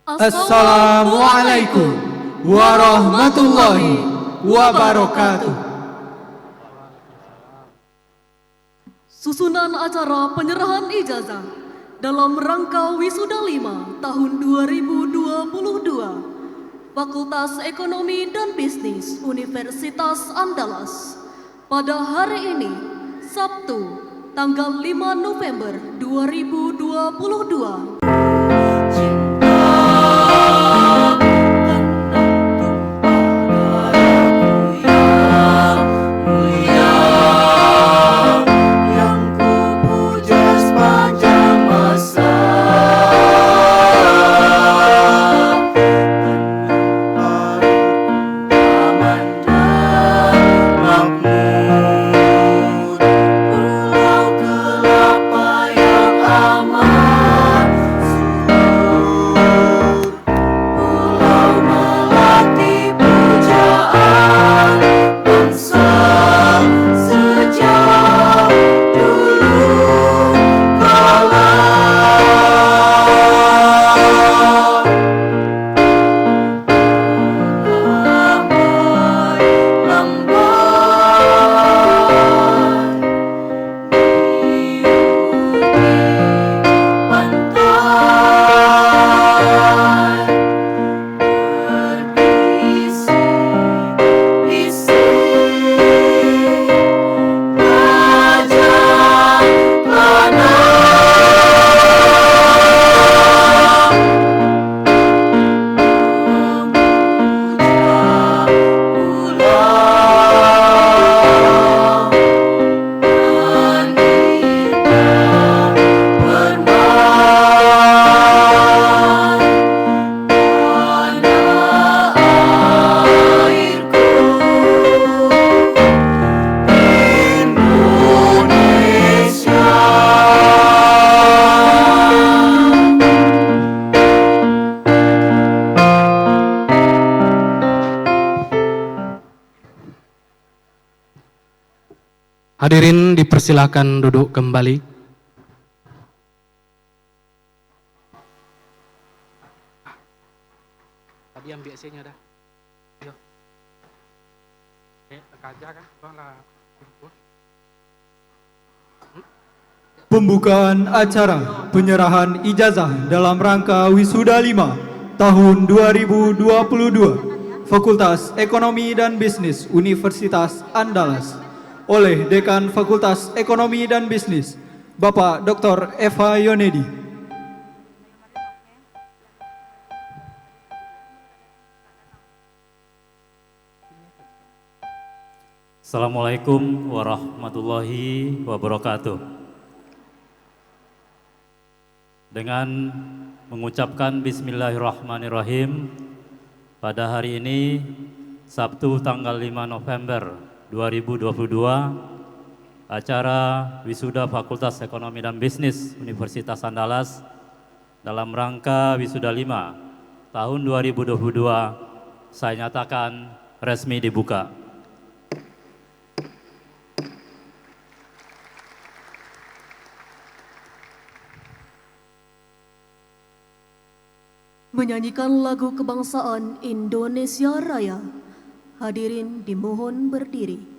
Assalamualaikum warahmatullahi wabarakatuh. Susunan acara penyerahan ijazah dalam rangka Wisuda 5 tahun 2022 Fakultas Ekonomi dan Bisnis Universitas Andalas pada hari ini, Sabtu, tanggal 5 November 2022. Hadirin dipersilakan duduk kembali. Tadi ambil C-nya dah. Ayo. Kerja kan? Pembukaan acara penyerahan ijazah dalam rangka Wisuda 5 tahun 2022 Fakultas Ekonomi dan Bisnis Universitas Andalas oleh Dekan Fakultas Ekonomi dan Bisnis, Bapak Dr. Eva Yonedi. Assalamualaikum warahmatullahi wabarakatuh. Dengan mengucapkan Bismillahirrahmanirrahim, pada hari ini, Sabtu tanggal 5 November 2022, acara Wisuda Fakultas Ekonomi dan Bisnis Universitas Andalas dalam rangka Wisuda 5 tahun 2022 saya nyatakan resmi dibuka. Menyanyikan lagu kebangsaan Indonesia Raya. Hadirin dimohon berdiri.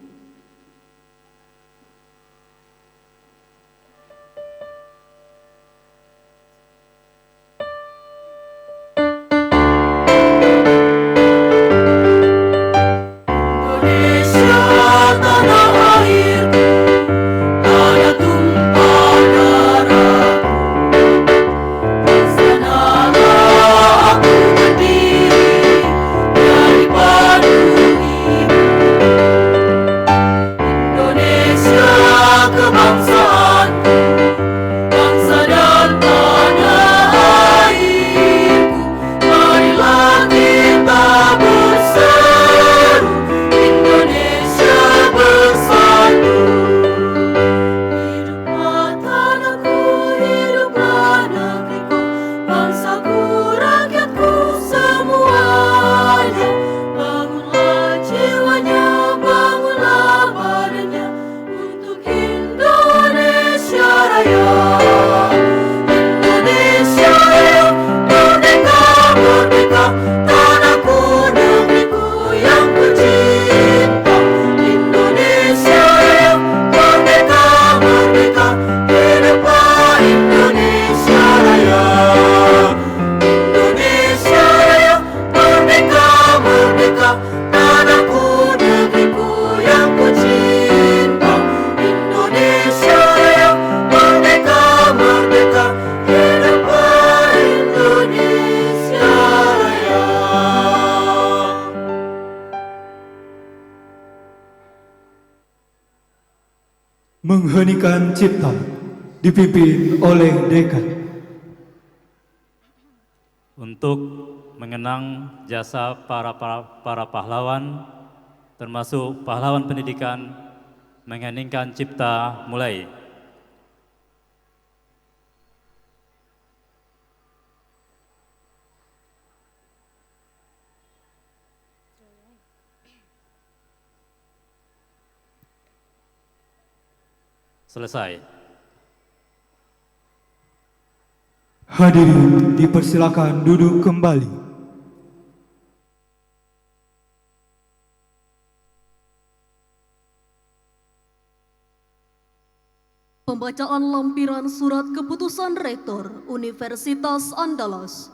Henikan Cipta, dipimpin oleh Dekan. Untuk mengenang jasa para pahlawan, termasuk pahlawan pendidikan, mengheningkan cipta mulai. Selesai. Hadirin dipersilakan duduk kembali. Pembacaan lampiran surat keputusan Rektor Universitas Andalas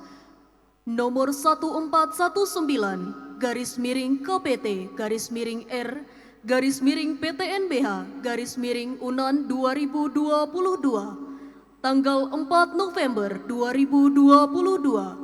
nomor 1419 garis miring KPT garis miring R garis miring PTNBH garis miring UNAN 2022 tanggal 4 November 2022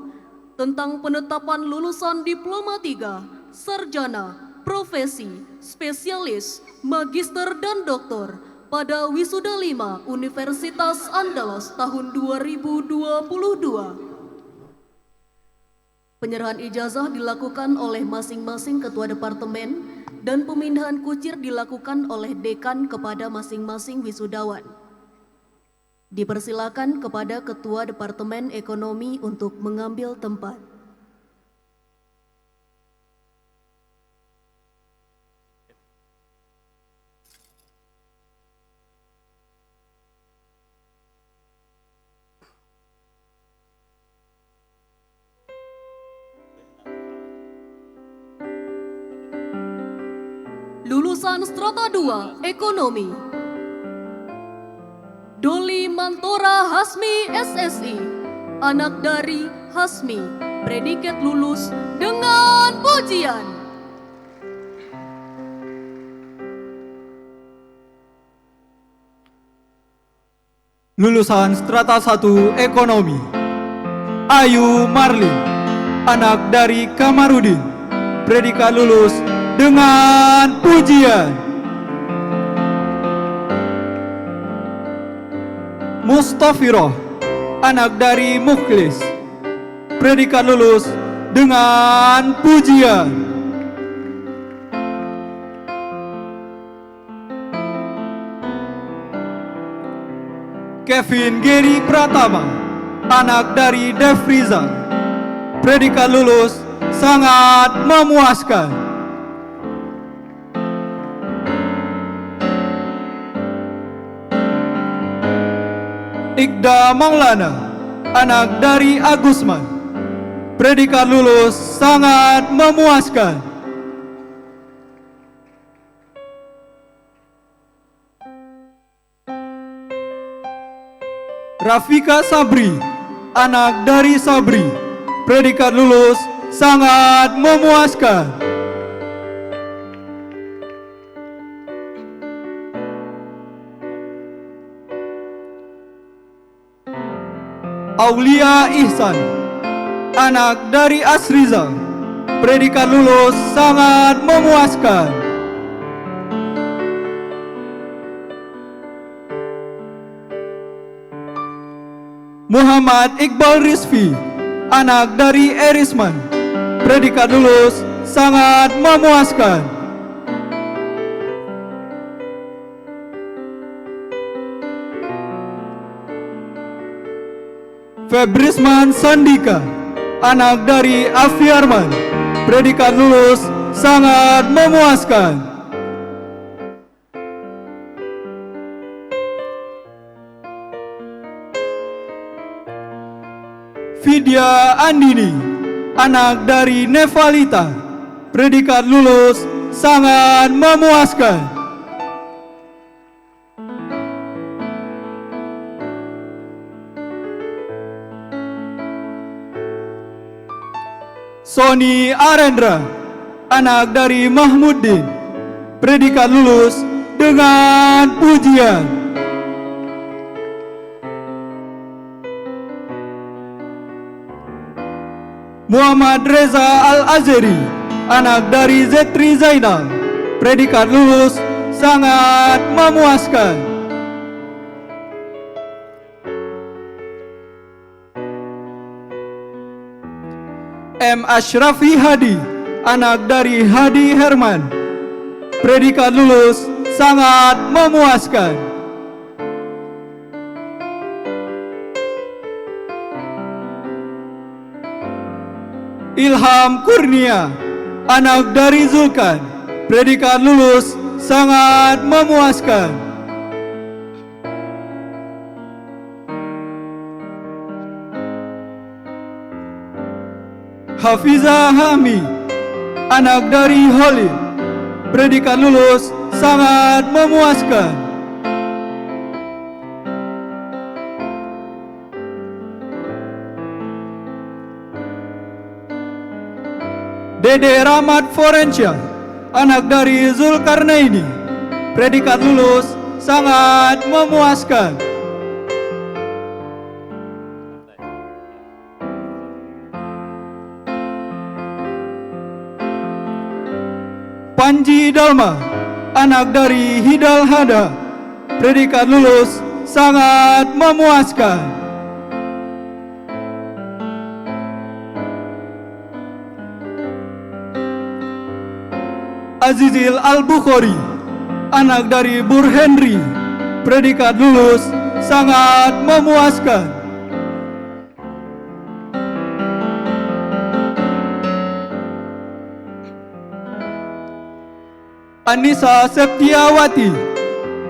tentang penetapan lulusan Diploma 3, Sarjana, Profesi, Spesialis, Magister dan Doktor pada Wisuda 5 Universitas Andalas tahun 2022. Penyerahan ijazah dilakukan oleh masing-masing ketua departemen dan pemindahan kucir dilakukan oleh dekan kepada masing-masing wisudawan. Dipersilakan kepada Ketua Departemen Ekonomi untuk mengambil tempat. Lulusan Strata 2 Ekonomi Doli Mantora Hasmi SSI, anak dari Hasmi, predikat lulus dengan pujian. Lulusan Strata 1 Ekonomi, Ayu Marlin, anak dari Kamarudin, predikat lulus dengan pujian. Mustafiroh, anak dari Mukhlis, predikat lulus dengan pujian. Kevin Geri Pratama, anak dari Devriza, predikat lulus sangat memuaskan. Ikda Maulana, anak dari Agusman, predikat lulus sangat memuaskan. Rafika Sabri, anak dari Sabri, predikat lulus sangat memuaskan. Aulia Ihsan, anak dari Asriza, predikat lulus sangat memuaskan. Muhammad Iqbal Rizvi, anak dari Erisman, predikat lulus sangat memuaskan. Febrisman Sandika, anak dari Afiarman, predikat lulus sangat memuaskan. Vidya Andini, anak dari Nevalita, predikat lulus sangat memuaskan. Sony Arendra, anak dari Mahmuddin, predikat lulus dengan pujian. Muhammad Reza Al-Azhari, anak dari Zetri Zainal, predikat lulus sangat memuaskan. M. Ashrafi Hadi, anak dari Hadi Herman. Predikat lulus sangat memuaskan. Ilham Kurnia, anak dari Zulkan. Predikat lulus sangat memuaskan. Hafiza Hami, anak dari Holly. Predikat lulus sangat memuaskan. Dede Rahmat Forensyah, anak dari Zulkarnaini. Predikat lulus sangat memuaskan. Panji Dalma, anak dari Hidal Hada. Predikat lulus sangat memuaskan. Azizil Al-Bukhari, anak dari Bur Henry. Predikat lulus sangat memuaskan. Anissa Septiawati,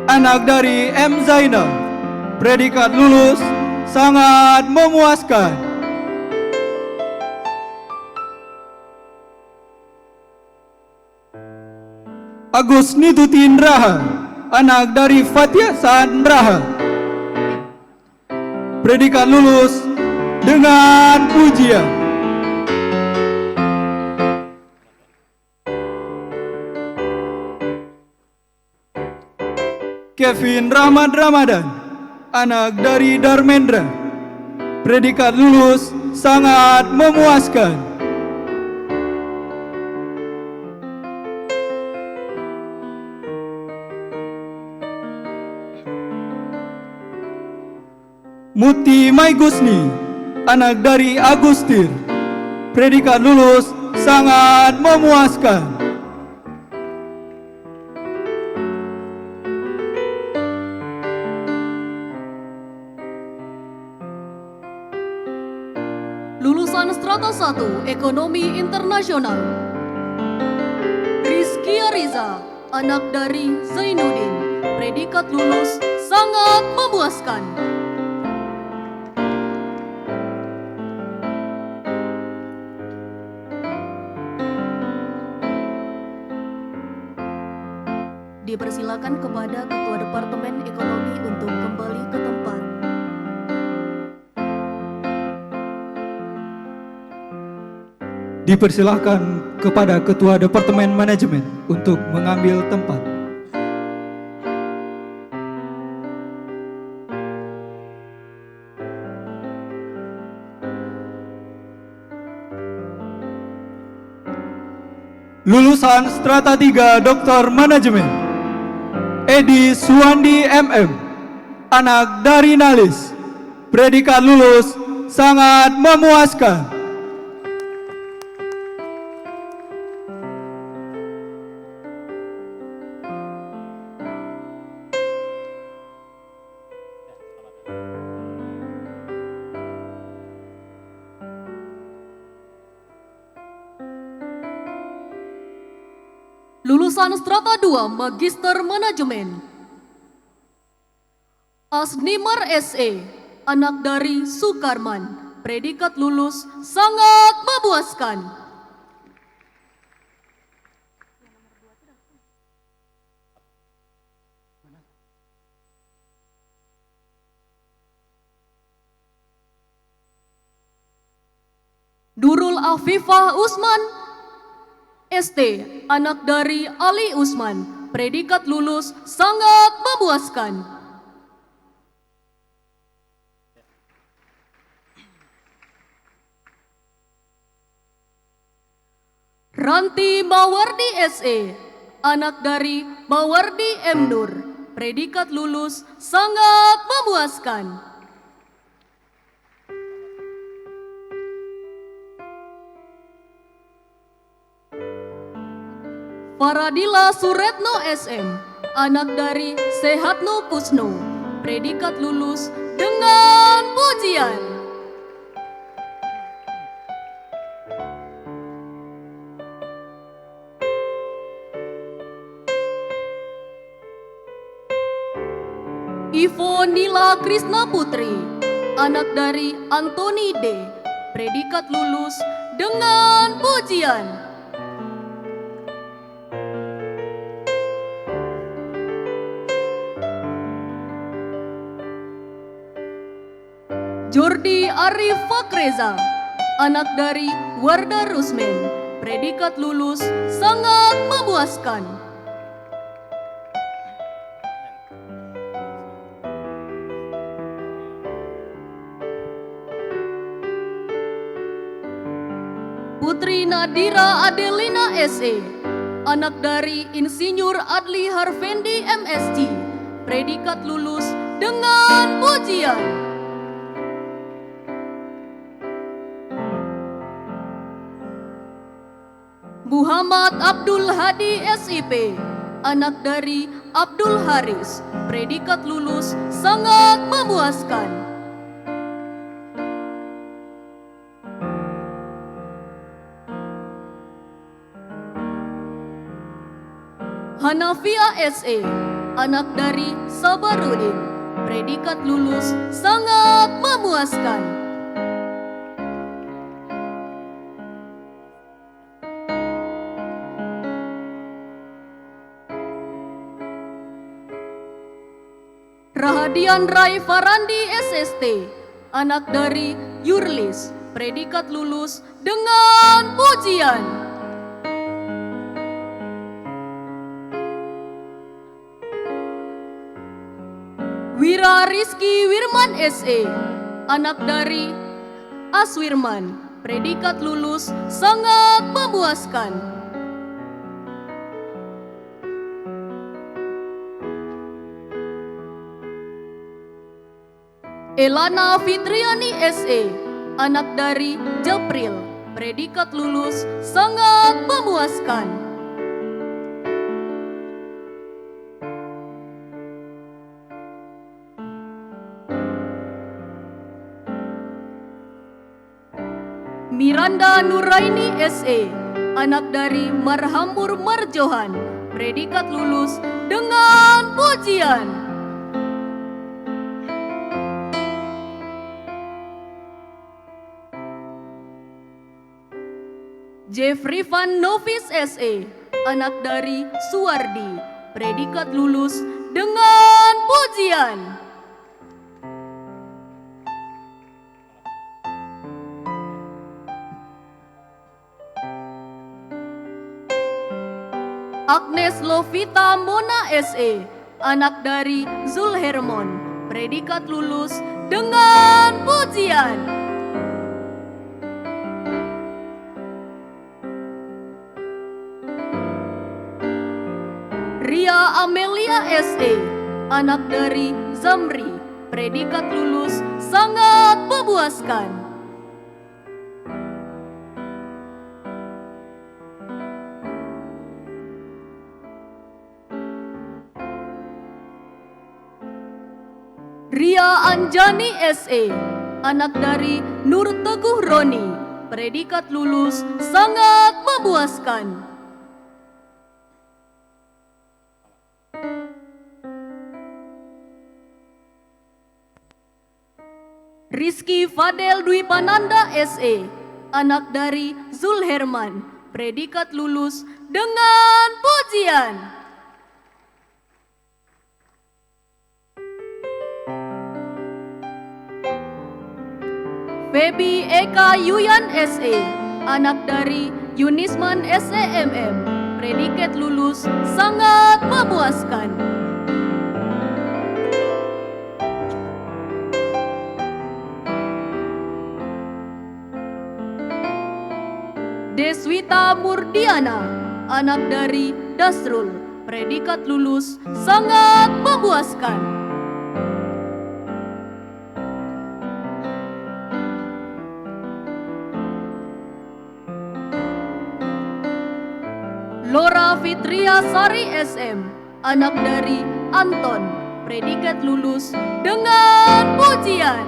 anak dari M. Zainal. Predikat lulus sangat memuaskan. Agus Nitutin Raha, anak dari Fatia San Raha. Predikat lulus dengan pujian. Kevin Rahmat Ramadan, anak dari Darmendra. Predikat lulus sangat memuaskan. Muti Maigusni, anak dari Agustir. Predikat lulus sangat memuaskan. Lulusan Strata 1 Ekonomi Internasional. Rizky Ariza, anak dari Zainuddin. Predikat lulus sangat memuaskan. Dipersilakan kepada Ketua Departemen Ekonomi untuk kembali ke tempat. Dipersilahkan kepada Ketua Departemen Manajemen untuk mengambil tempat. Lulusan Strata 3 Doktor Manajemen, Edi Suwandi MM, anak dari Nalis. Predikat lulus sangat memuaskan. Lulusan Strata 2 Magister Manajemen, Asnimar SE, anak dari Sukarman. Predikat lulus sangat memuaskan. Durul Afifah Usman ST, anak dari Ali Usman. Predikat lulus sangat memuaskan. Ranti Mawardi SE, anak dari Mawardi M. Nur. Predikat lulus sangat memuaskan. Faradila Suretno SM, anak dari Sehatno Kusno, predikat lulus dengan pujian. Ivo Nila Krisna Putri, anak dari Antoni D, predikat lulus dengan pujian. Jordi Arif Fakreza, anak dari Wardah Rusmen, predikat lulus sangat memuaskan. Putri Nadira Adelina SE, anak dari Insinyur Adli Harvendi MSc, predikat lulus dengan pujian. Muhammad Abdul Hadi SIP, anak dari Abdul Haris, predikat lulus sangat memuaskan. Hanafia SE, anak dari Sabarudin, predikat lulus sangat memuaskan. Rahadian Rai Farandi SST, anak dari Yurlis, predikat lulus dengan pujian. Wira Rizky Wirman SE, anak dari Aswirman, predikat lulus sangat memuaskan. Elana Fitriani SE, anak dari Japril, predikat lulus sangat memuaskan. Miranda Nuraini SE, anak dari Marhamur Marjohan, predikat lulus dengan pujian. Jeffrey Van Novis SE, anak dari Suwardi, predikat lulus dengan pujian. Agnes Lovita Mona SE, anak dari Zulhermon, predikat lulus dengan pujian. Ria Amelia SE, anak dari Zamri, predikat lulus sangat memuaskan. Ria Anjani SE, anak dari Nur Teguh Roni, predikat lulus sangat memuaskan. Rizky Fadel Dwi Pananda SE, anak dari Zulherman, predikat lulus dengan pujian. Feby Eka Yuyan SE, anak dari Yunisman SEMM, predikat lulus sangat memuaskan. Deswita Murdiana, anak dari Dasrul, predikat lulus sangat memuaskan. Lora Fitria Sari SM, anak dari Anton, predikat lulus dengan pujian.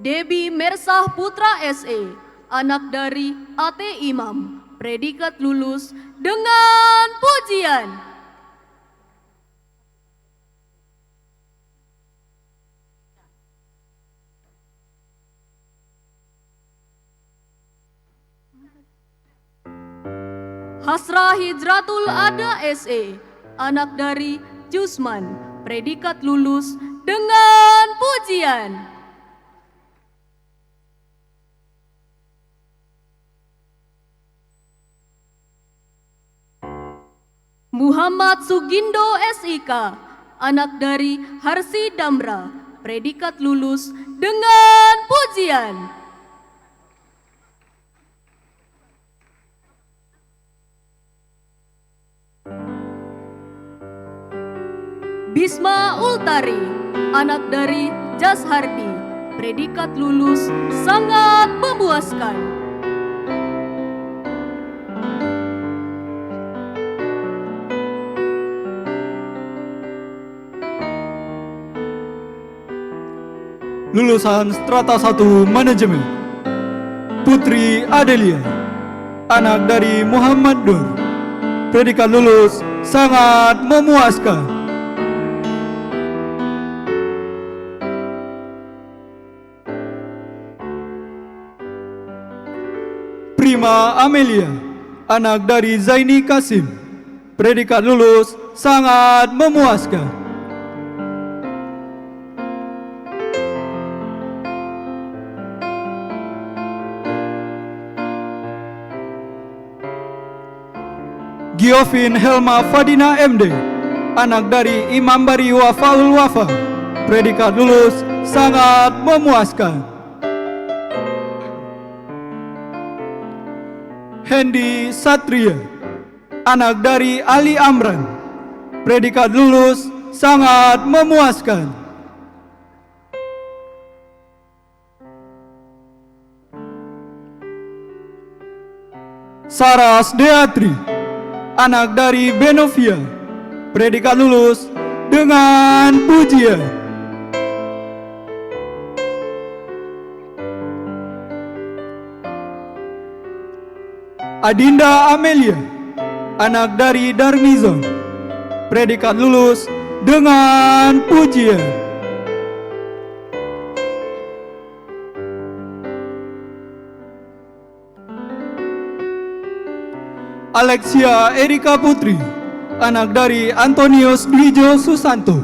Debbie Mersah Putra SE, anak dari AT Imam, predikat lulus dengan pujian. Hasra Hijratul Ada SE, anak dari Jusman, predikat lulus dengan pujian. Muhammad Sugindo SIK, anak dari Harsi Damra, predikat lulus dengan pujian. Bisma Ultari, anak dari Jas Hardi, predikat lulus sangat memuaskan. Lulusan Strata 1 Manajemen, Putri Adelia, anak dari Muhammad Nur, predikat lulus sangat memuaskan. Prima Amelia, anak dari Zaini Kasim, predikat lulus sangat memuaskan. Giovin Helma Fadina MD, anak dari Imam Bari Wafaul Wafa, predikat lulus sangat memuaskan. Hendy Satria, anak dari Ali Amran, predikat lulus sangat memuaskan. Saras Deatri, anak dari Benovia, predikat lulus dengan pujian. Adinda Amelia, anak dari Darmizon, predikat lulus dengan pujian. Alexia Erika Putri, anak dari Antonius Dwijo Susanto,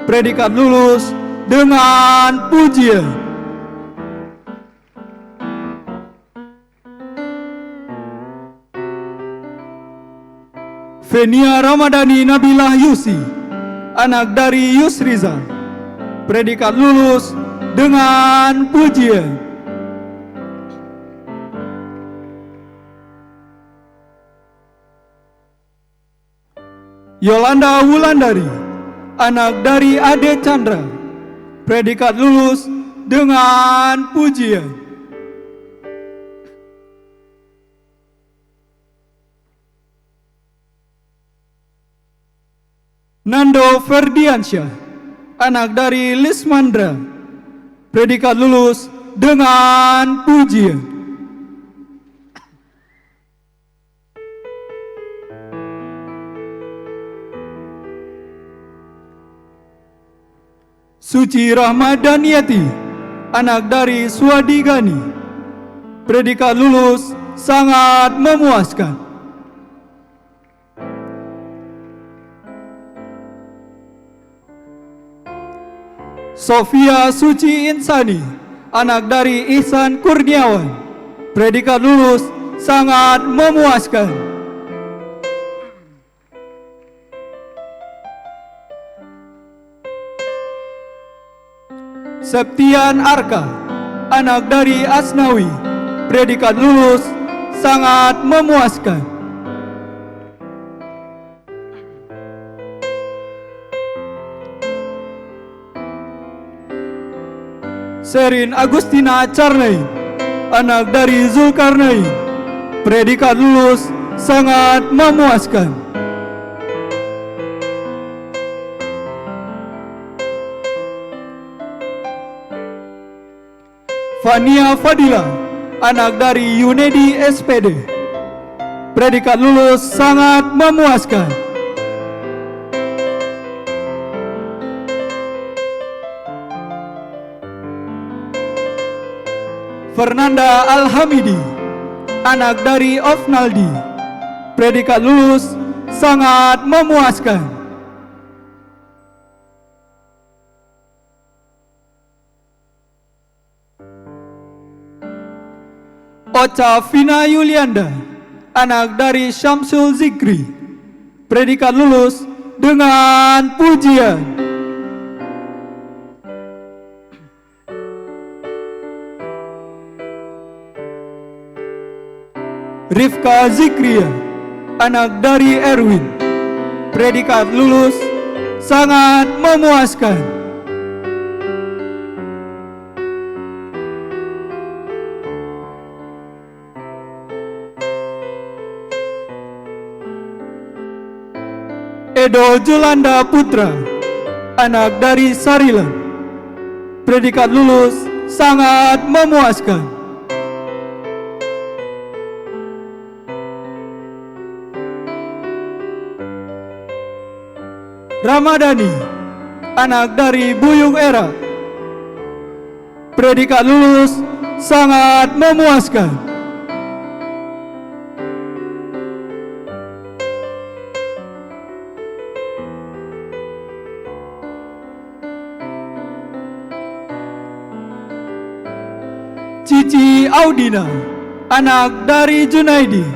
predikat lulus dengan pujian. Fenia Ramadhani Nabilah Yusi, anak dari Yusrizal, predikat lulus dengan pujian. Yolanda Wulandari, anak dari Ade Chandra, predikat lulus dengan pujian. Nando Ferdiansyah, anak dari Lismandra, predikat lulus dengan pujian. Suci Rahmadaniati, anak dari Swadigani, predikat lulus sangat memuaskan. Sofia Suci Insani, anak dari Ihsan Kurniawan, predikat lulus sangat memuaskan. Septian Arka, anak dari Asnawi, predikat lulus sangat memuaskan. Sherin Agustina Charnain, anak dari Zulkarnain. Predikat lulus sangat memuaskan. Fania Fadila, anak dari Yunedi SPD. Predikat lulus sangat memuaskan. Fernanda Alhamidi, anak dari Ofnaldi. Predikat lulus sangat memuaskan. Ocha Vina Yulianda, anak dari Syamsul Zikri. Predikat lulus dengan pujian. Rifka Zikria, anak dari Erwin. Predikat lulus sangat memuaskan. Edo Julanda Putra, anak dari Sarilan. Predikat lulus sangat memuaskan. Ramadhani, anak dari Buyung Era. Predikat lulus sangat memuaskan. Cici Audina, anak dari Junaidi.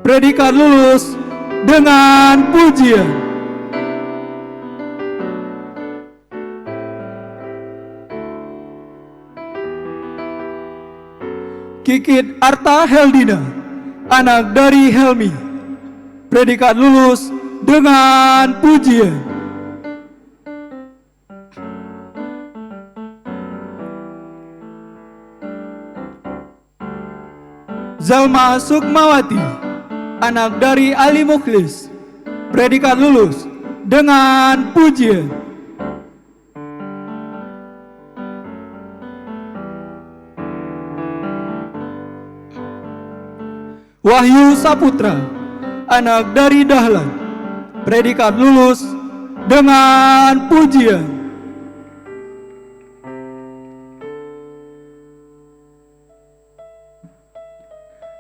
Predikat lulus dengan pujian. Kikit Arta Heldina, anak dari Helmi. Predikat lulus dengan pujian. Zalma Sukmawati, anak dari Ali Mukhlis. Predikat lulus dengan pujian. Wahyu Saputra, anak dari Dahlan. Predikat lulus dengan pujian.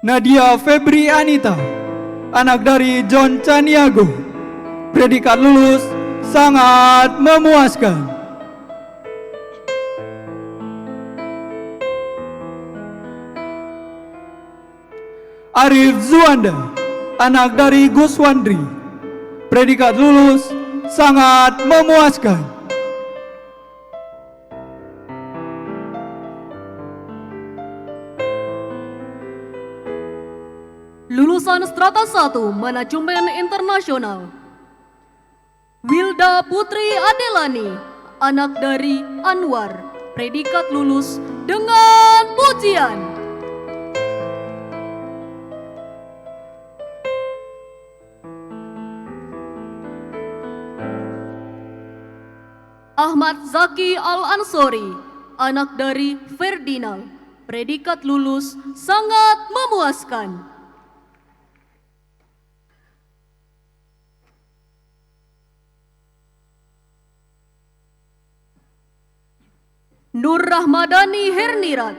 Nadia Febri Anita, anak dari John Caniago. Predikat lulus sangat memuaskan. Arif Zuanda, anak dari Guswandri. Predikat lulus sangat memuaskan. Lulusan Strata 1 Manajemen Internasional. Wilda Putri Adelani, anak dari Anwar. Predikat lulus dengan pujian. Ahmad Zaki Al-Ansori, anak dari Ferdinand. Predikat lulus sangat memuaskan. Nur Rahmadani Hernirat,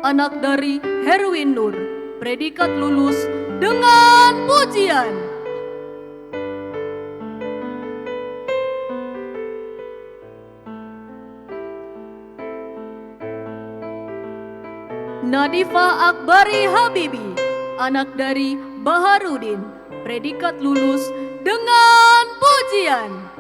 anak dari Herwin Nur. Predikat lulus dengan pujian. Nadifa Akbari Habibi, anak dari Baharudin. Predikat lulus dengan pujian.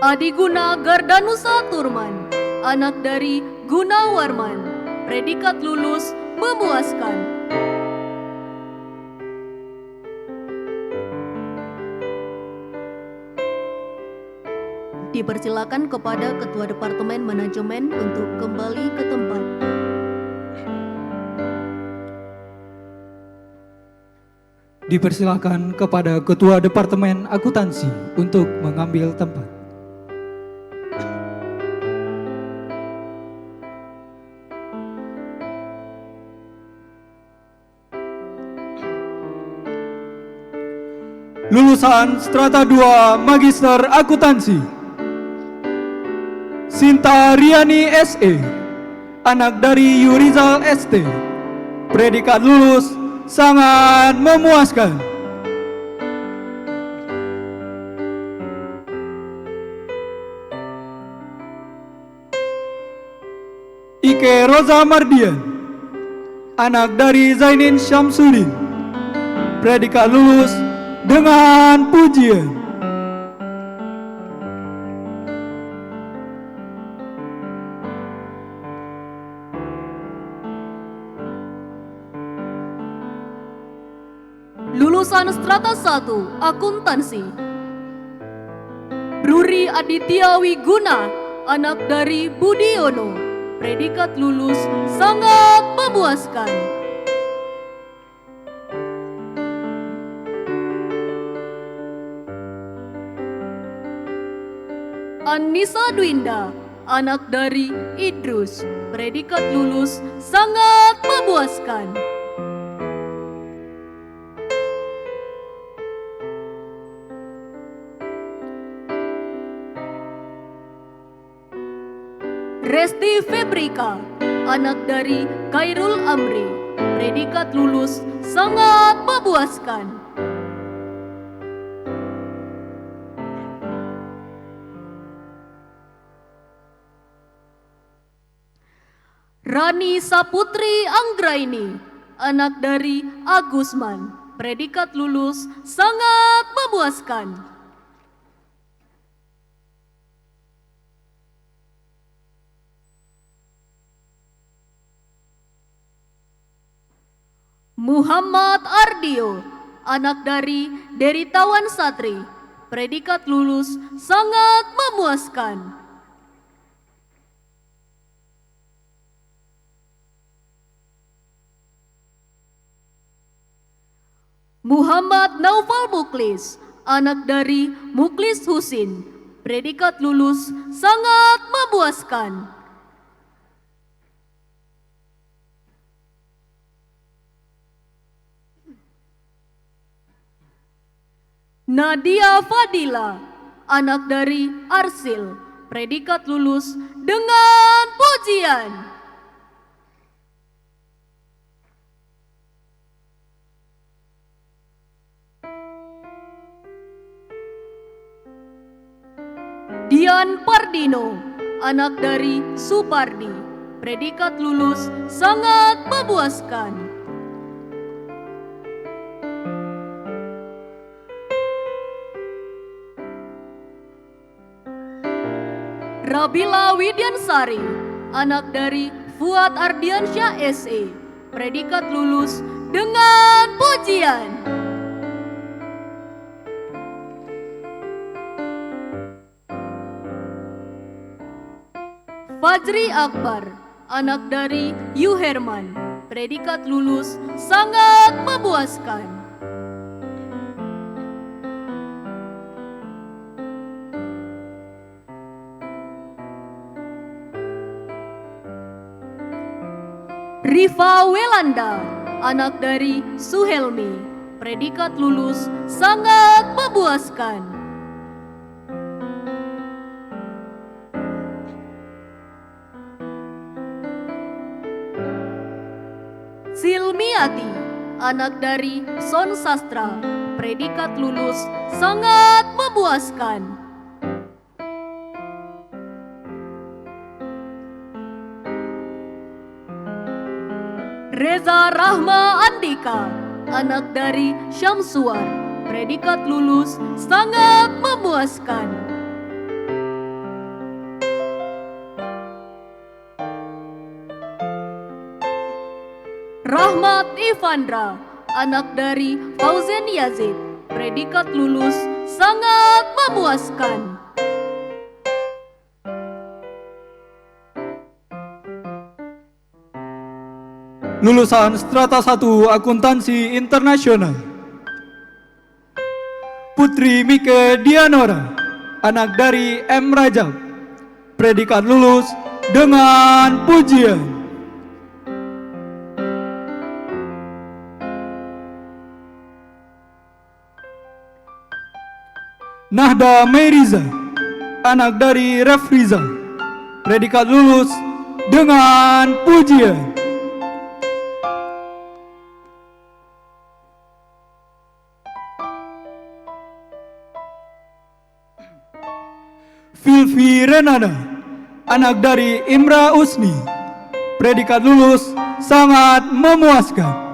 Adiguna Gardanusa Turman, anak dari Gunawarman. Predikat lulus memuaskan. dipersilakan kepada Ketua Departemen Manajemen untuk kembali ke tempat. Dipersilakan kepada Ketua Departemen Akuntansi untuk mengambil tempat. Lulusan Strata 2 Magister Akuntansi, Sinta Riani SE, anak dari Yurizal ST, predikat lulus sangat memuaskan. Ike Roza Mardian, anak dari Zainin Syamsuddin, predikat lulus dengan pujian. Lulusan Strata 1 Akuntansi, Bruri Aditya Wiguna, anak dari Budiono, predikat lulus sangat memuaskan. Anissa Dwinda, anak dari Idrus, predikat lulus sangat memuaskan. Resti Febrika, anak dari Khairul Amri, predikat lulus sangat memuaskan. Rani Saputri Anggraini, anak dari Agusman, predikat lulus sangat memuaskan. Muhammad Ardio, anak dari Deritawan Satri, predikat lulus sangat memuaskan. Muhammad Naufal Muklis, anak dari Muklis Husin, predikat lulus sangat memuaskan. Nadia Fadila, anak dari Arsil, predikat lulus dengan pujian. Dian Pardino, anak dari Supardi, predikat lulus sangat memuaskan. Rabila Widyansari, anak dari Fuad Ardiansyah SE, predikat lulus dengan pujian. Fajri Akbar, anak dari Yu Herman, predikat lulus sangat memuaskan. Rifa Welanda, anak dari Suhelmi, predikat lulus sangat memuaskan. Silmiati, anak dari Son Sastra, predikat lulus sangat memuaskan. Reza Rahma Andika, anak dari Syamsuar, predikat lulus sangat memuaskan. Rahmat Ivandra, anak dari Fauzen Yazid, predikat lulus sangat memuaskan. Lulusan Strata 1 Akuntansi Internasional, Putri Mike Dianora, anak dari M. Rajab, predikat lulus dengan pujian. Nahda Meiriza, anak dari Ref Riza, predikat lulus dengan pujian. Filvi Renana, anak dari Imra Usni, predikat lulus sangat memuaskan.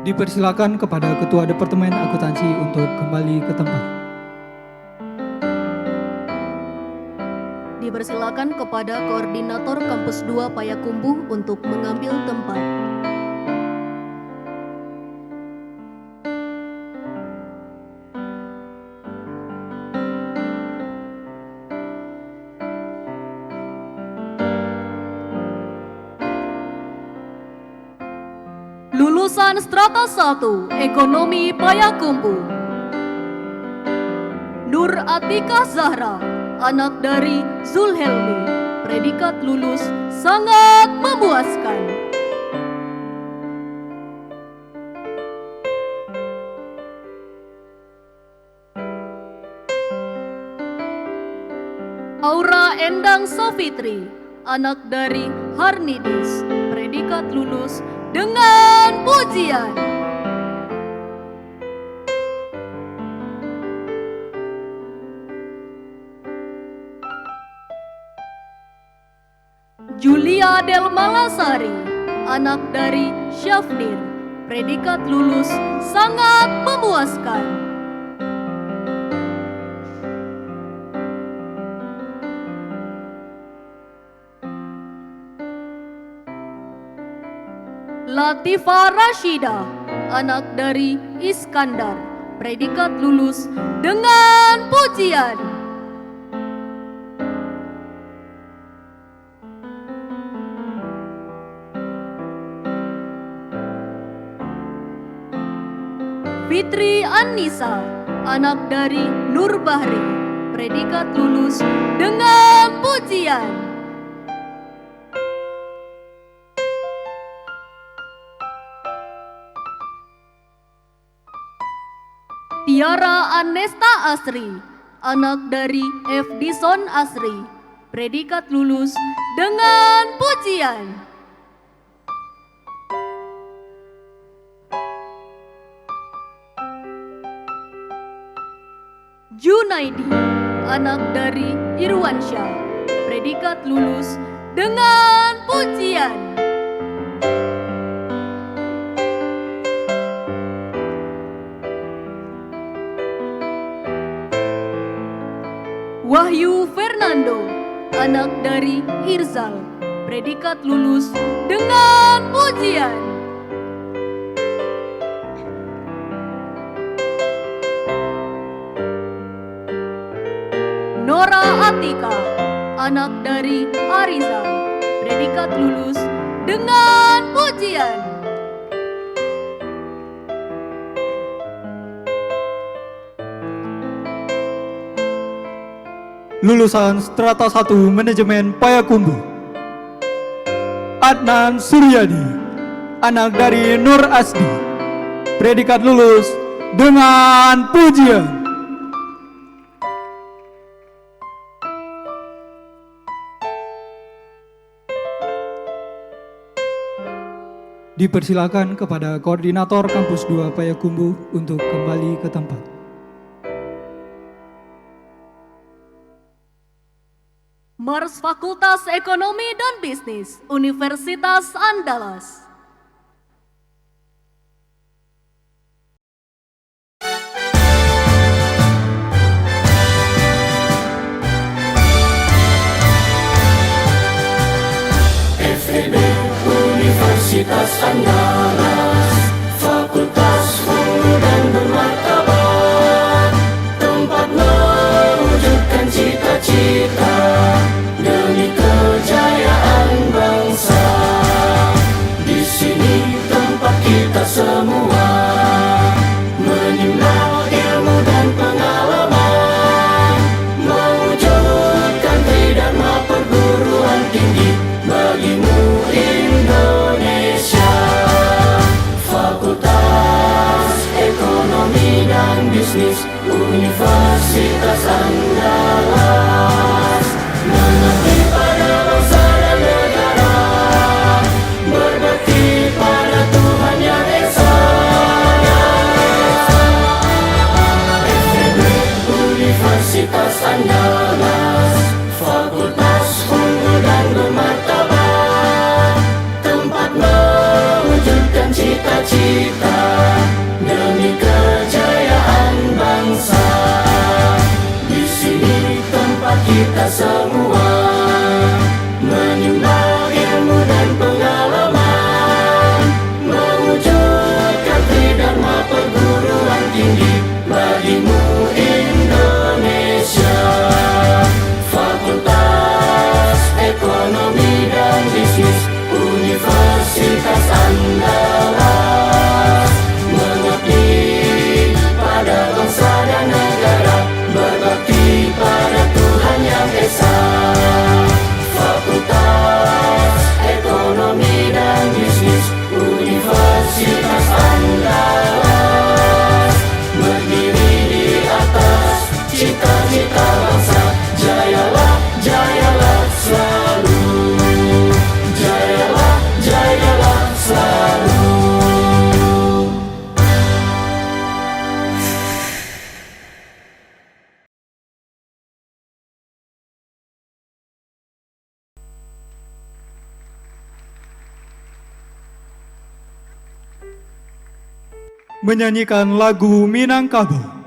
Dipersilakan kepada Ketua Departemen Akuntansi untuk kembali ke tempat. Dipersilakan kepada Koordinator Kampus 2 Payakumbuh untuk mengambil tempat. Lulusan Strata 1 Ekonomi Payakumbuh, Nur Atika Zahra, anak dari Zulhelmi, predikat lulus sangat memuaskan. Aura Endang Safitri, anak dari Harnidis, predikat lulus dengan pujian. Julia Del Malasari, anak dari Syafnir, predikat lulus sangat memuaskan. Latifa Rashida, anak dari Iskandar, predikat lulus dengan pujian. Fitri Annisa, anak dari Nur Bahri, predikat lulus dengan pujian. Tiara Anesta Asri, anak dari F. Dison Asri, predikat lulus dengan pujian. Junaidi, anak dari Irwansyah, predikat lulus dengan pujian. Wahyu Fernando, anak dari Irzal, predikat lulus dengan pujian. Nora Atika, anak dari Arizal, predikat lulus dengan pujian. Lulusan Strata 1 Manajemen Payakumbuh, Adnan Suryadi, anak dari Nur Asdi, predikat lulus dengan pujian. Dipersilakan kepada Koordinator Kampus 2 Payakumbuh untuk kembali ke tempat. Mars Fakultas Ekonomi dan Bisnis Universitas Andalas. FEB Universitas Andalas, Fakultas Unggul dan bermartabat, bisnis Universitas Andalas. Mengabdi pada bangsa dan negara, berbakti pada Tuhan Yang Esa. FEB Universitas Andalas, fakultas unggul dan bermartabat, tempat mewujudkan cita-cita demi kejayaan bangsa. Di sini tempat kita semua menimba ilmu dan pengalaman, mewujudkan tridharma perguruan tinggi bagimu Indonesia. Fakultas Ekonomi dan Bisnis Universitas Andalas, mengabdi pada bangsa dan negara, berbakti pada Tuhan Yang Esa. Fakultas Ekonomi dan Bisnis Universitas Andalas, berdiri di atas cita-cita bangsa. Jayalah, jayalah selalu. Jayalah, jayalah selalu. Menyanyikan lagu Minangkabau.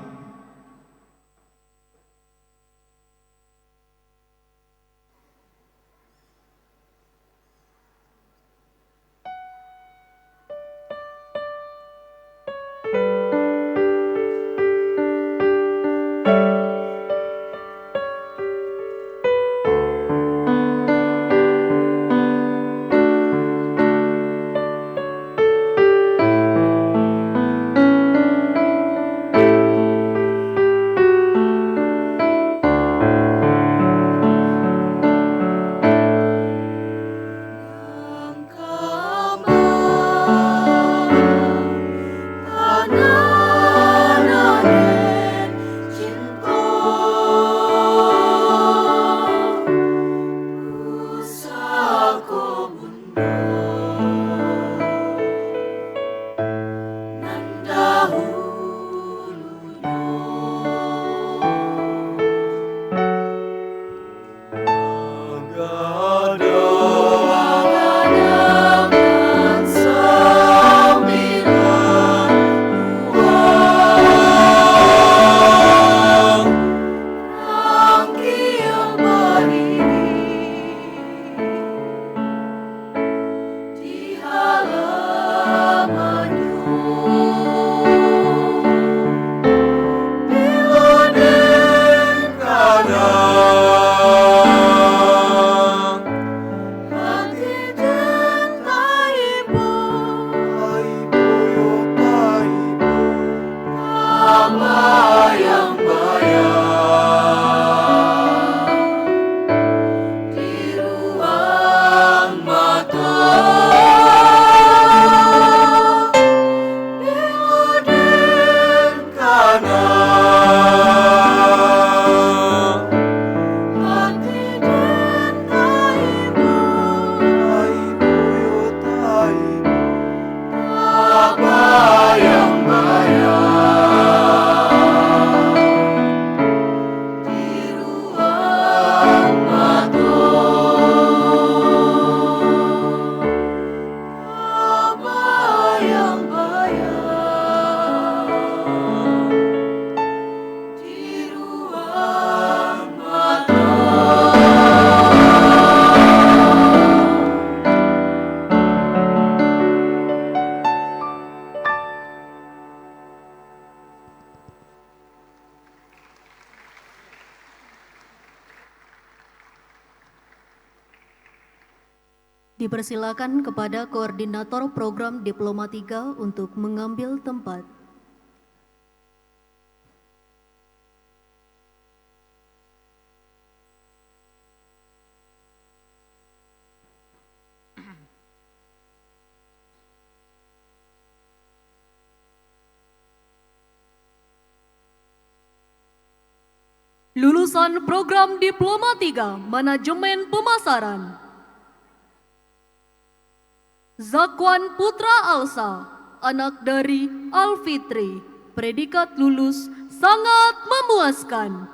Dipersilakan kepada Koordinator Program Diploma 3 untuk mengambil tempat. Lulusan program Diploma 3 Manajemen Pemasaran. Zakwan Putra Alsa, anak dari Alfitri, predikat lulus sangat memuaskan.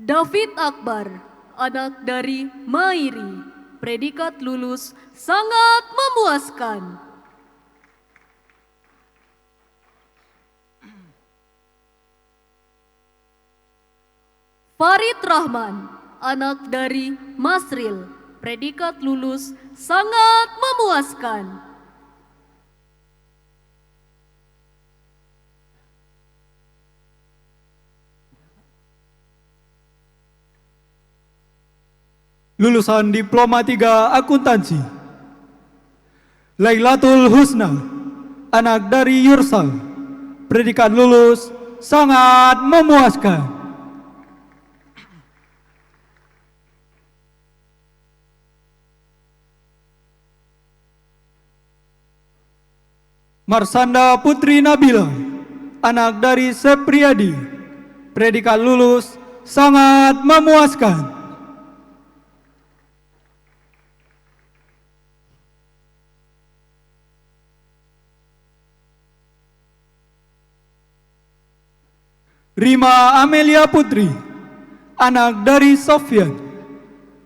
David Akbar, anak dari Mairi, predikat lulus sangat memuaskan. Farid Rahman, anak dari Masril, predikat lulus sangat memuaskan. Lulusan Diploma 3 Akuntansi. Lailatul Husna, anak dari Yursal, predikat lulus sangat memuaskan. Marsanda Putri Nabila, anak dari Sepriyadi, predikat lulus sangat memuaskan. Rima Amelia Putri, anak dari Sofyan,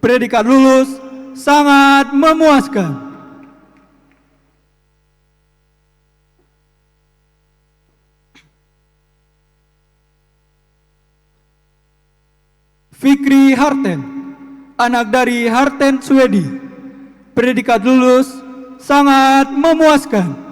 predikat lulus sangat memuaskan. Fikri Harten, anak dari Harten Swedi, predikat lulus sangat memuaskan.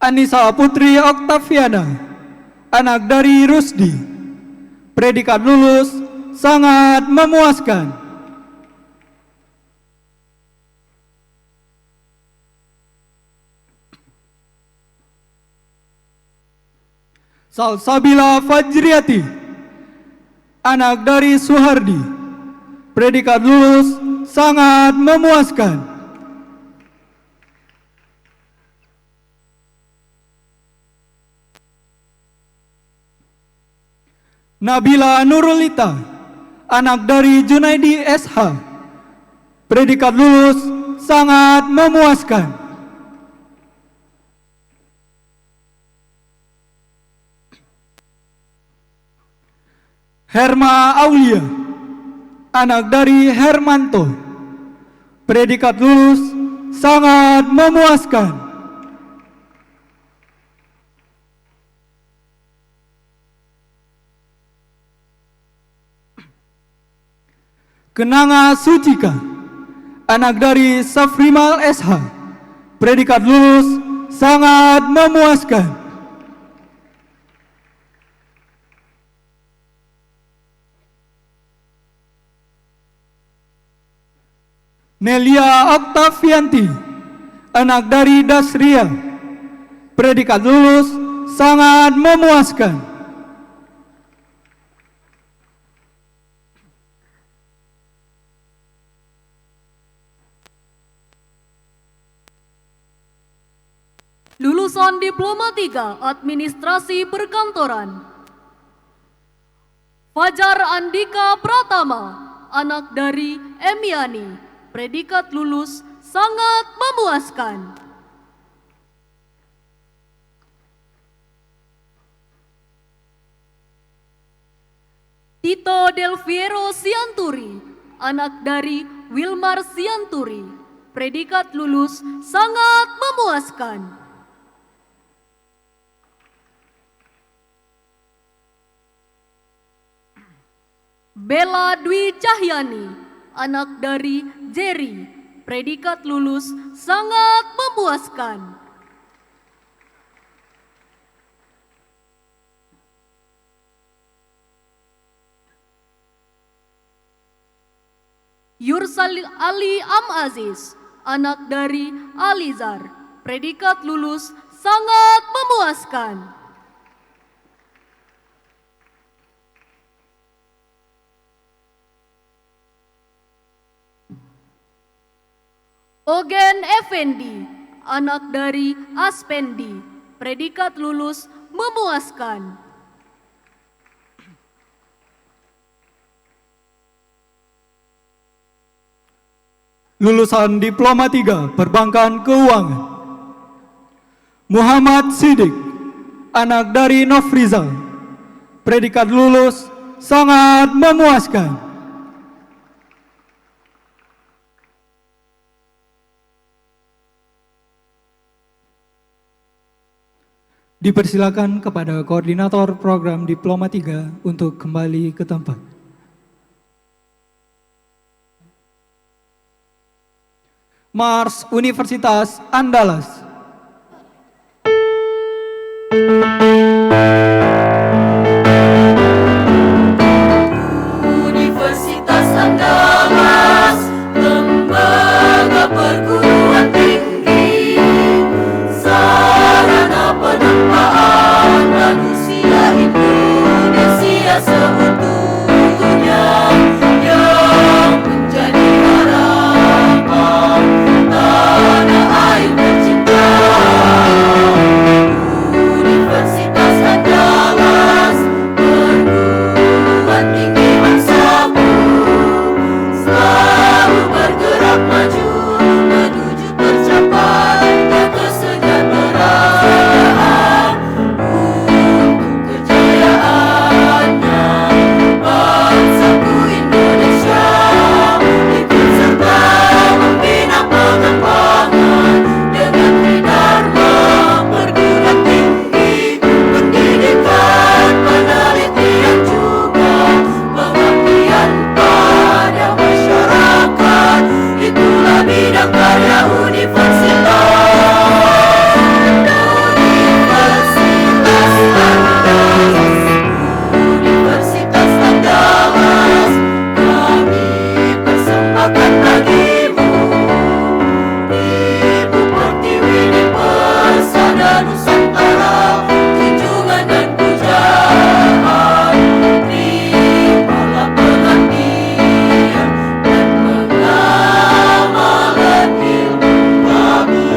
Anissa Putri Oktaviana, anak dari Rusdi, predikat lulus sangat memuaskan. Salsabila Fajriati, anak dari Suhardi, predikat lulus sangat memuaskan. Nabila Nurulita, anak dari Junaidi SH, predikat lulus sangat memuaskan. Herma Aulia, anak dari Hermanto, predikat lulus sangat memuaskan. Kenanga Sucika, anak dari Safrimal SH, predikat lulus sangat memuaskan. Nelia Oktavianti, anak dari Dasria, predikat lulus sangat memuaskan. Lulusan Diploma 3 Administrasi Perkantoran. Fajar Andika Pratama, anak dari Emiani, predikat lulus sangat memuaskan. Tito Del Fiero Sianturi, anak dari Wilmar Sianturi, predikat lulus sangat memuaskan. Bella Dwi Cahyani, anak dari Jerry, predikat lulus sangat memuaskan. Yursal Ali Am Aziz, anak dari Alizar, predikat lulus sangat memuaskan. Ogen Effendi, anak dari Aspendi, predikat lulus memuaskan. Lulusan Diploma 3 Perbankan Keuangan, Muhammad Sidik, anak dari Nofrizal, predikat lulus sangat memuaskan. Dipersilakan kepada koordinator program Diploma 3 untuk kembali ke tempat. Mars Universitas Andalas. Universitas Andalas, lembaga perguruan tinggi, sarana penempaan manusia Indonesia seutuhnya yang menjadi harapan tanah air tercinta. Universitas Andalas, perguruan tinggi bangsaku, selalu bergerak maju menuju tercapainya kesejahteraan. Untuk kejayaannya bangsaku Indonesia ikut serta membina pengembangan dengan dharma perguruan tinggi, pendidikan, penelitian juga pengabdian pada masyarakat. Itulah bidang karya Universitas Andalas. Universitas Andalas, kami persembahkan bagimu, Ibu Pertiwi di Persada Nusantara, junjungan dan pujaan. Terimalah pengabdian dan pengamalan ilmu kami.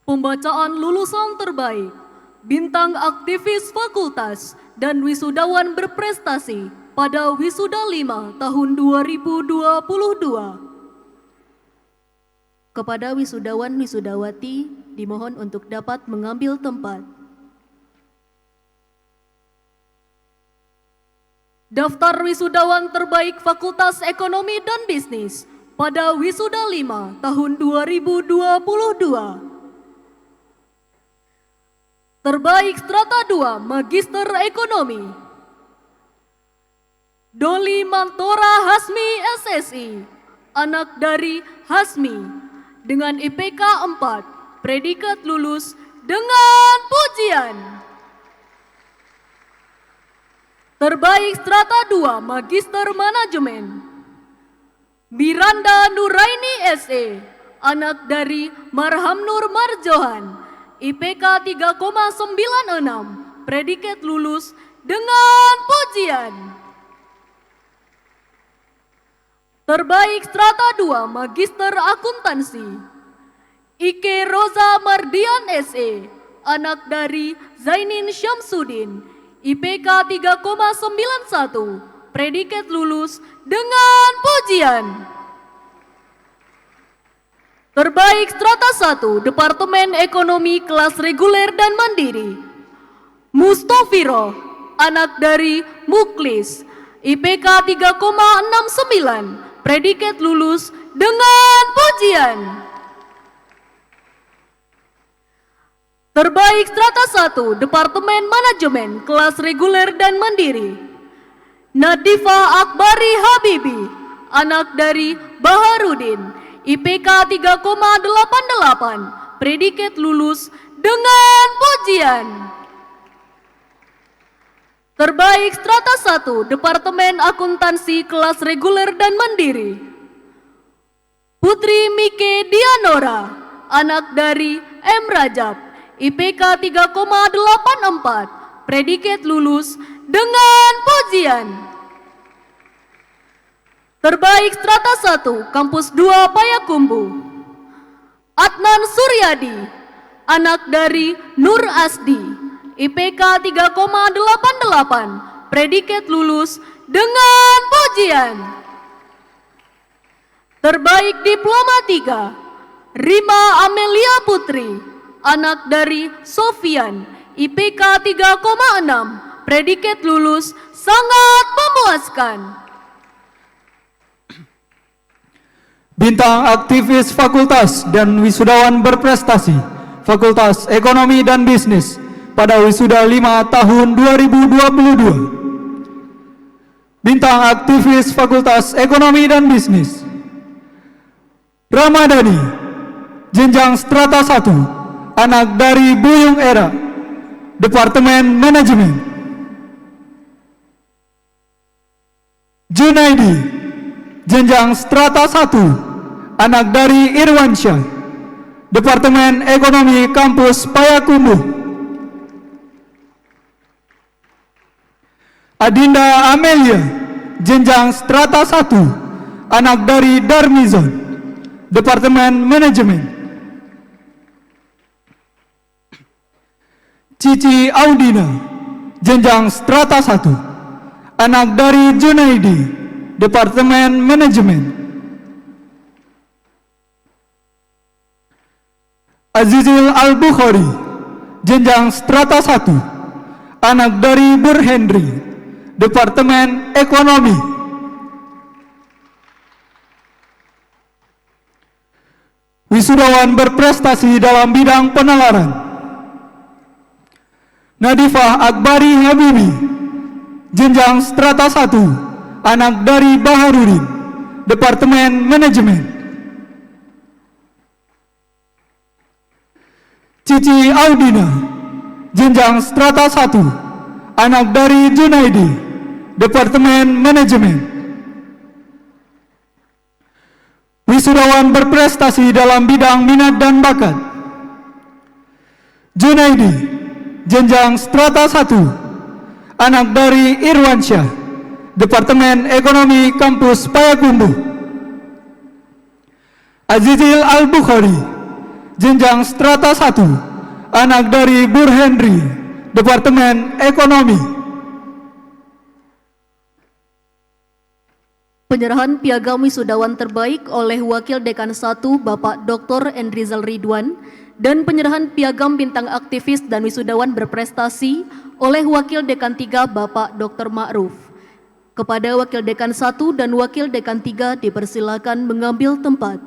Pembacaan lulusan terbaik, bintang aktivis fakultas, dan wisudawan berprestasi pada Wisuda 5 tahun 2022. Kepada wisudawan-wisudawati dimohon untuk dapat mengambil tempat. Daftar wisudawan terbaik Fakultas Ekonomi dan Bisnis pada Wisuda 5 tahun 2022. Terbaik Strata 2 Magister Ekonomi, Doli Mantora Hasmi SSI, anak dari Hasmi, dengan IPK 4, predikat lulus dengan pujian. Terbaik Strata 2 Magister Manajemen, Miranda Nuraini SE, anak dari Marham Nur Marjohan, IPK 3,96, predikat lulus dengan pujian. Terbaik Strata 2 Magister Akuntansi, Ike Roza Mardian SE, anak dari Zainin Syamsuddin, IPK 3,91, predikat lulus dengan pujian. Terbaik Strata 1 Departemen Ekonomi kelas reguler dan mandiri, Mustofiro, anak dari Muklis, IPK 3,69, predikat lulus dengan pujian. Terbaik Strata 1 Departemen Manajemen kelas reguler dan mandiri, Nadifa Akbari Habibi, anak dari Baharudin, IPK 3,88, predikat lulus dengan pujian. Terbaik Strata 1 Departemen Akuntansi kelas reguler dan mandiri, Putri Mike Dianora, anak dari M. Rajab, IPK 3,84, predikat lulus dengan pujian. Terbaik strata 1, kampus 2 Payakumbuh, Adnan Suryadi, anak dari Nur Asdi, IPK 3,88, predikat lulus dengan pujian. Terbaik diploma 3, Rima Amelia Putri, anak dari Sofian, IPK 3,6, predikat lulus sangat memuaskan. Bintang aktivis fakultas dan wisudawan berprestasi Fakultas Ekonomi dan Bisnis pada wisuda 5 tahun 2022. Bintang aktivis Fakultas Ekonomi dan Bisnis Ramadhani, jenjang strata 1, anak dari Buyung Era, Departemen Manajemen. Junaidi, jenjang strata 1, anak dari Irwansyah, Departemen Ekonomi Kampus Payakumbuh. Adinda Amelia, jenjang strata 1, anak dari Darmizon, Departemen Manajemen. Cici Audina, jenjang strata 1, anak dari Junaidi, Departemen Manajemen. Azizil Al-Bukhari, jenjang strata 1, anak dari Burhendri, Departemen Ekonomi. Wisudawan berprestasi dalam bidang penalaran Nadifah Akbari Habibi, jenjang strata 1, anak dari Baharudin, Departemen Manajemen. Cici Audina, jenjang strata 1, anak dari Junaidi, Departemen Manajemen. Wisudawan berprestasi dalam bidang minat dan bakat Junaidi, jenjang strata 1, anak dari Irwansyah, Departemen Ekonomi Kampus Payakumbuh. Azizil Al-Bukhari, jenjang strata 1, anak dari Burhendri, Departemen Ekonomi. Penyerahan piagam wisudawan terbaik oleh Wakil Dekan 1 Bapak Dr. Endrizal Ridwan dan penyerahan piagam bintang aktivis dan wisudawan berprestasi oleh Wakil Dekan 3 Bapak Dr. Ma'ruf. Kepada Wakil Dekan 1 dan Wakil Dekan 3 dipersilakan mengambil tempat.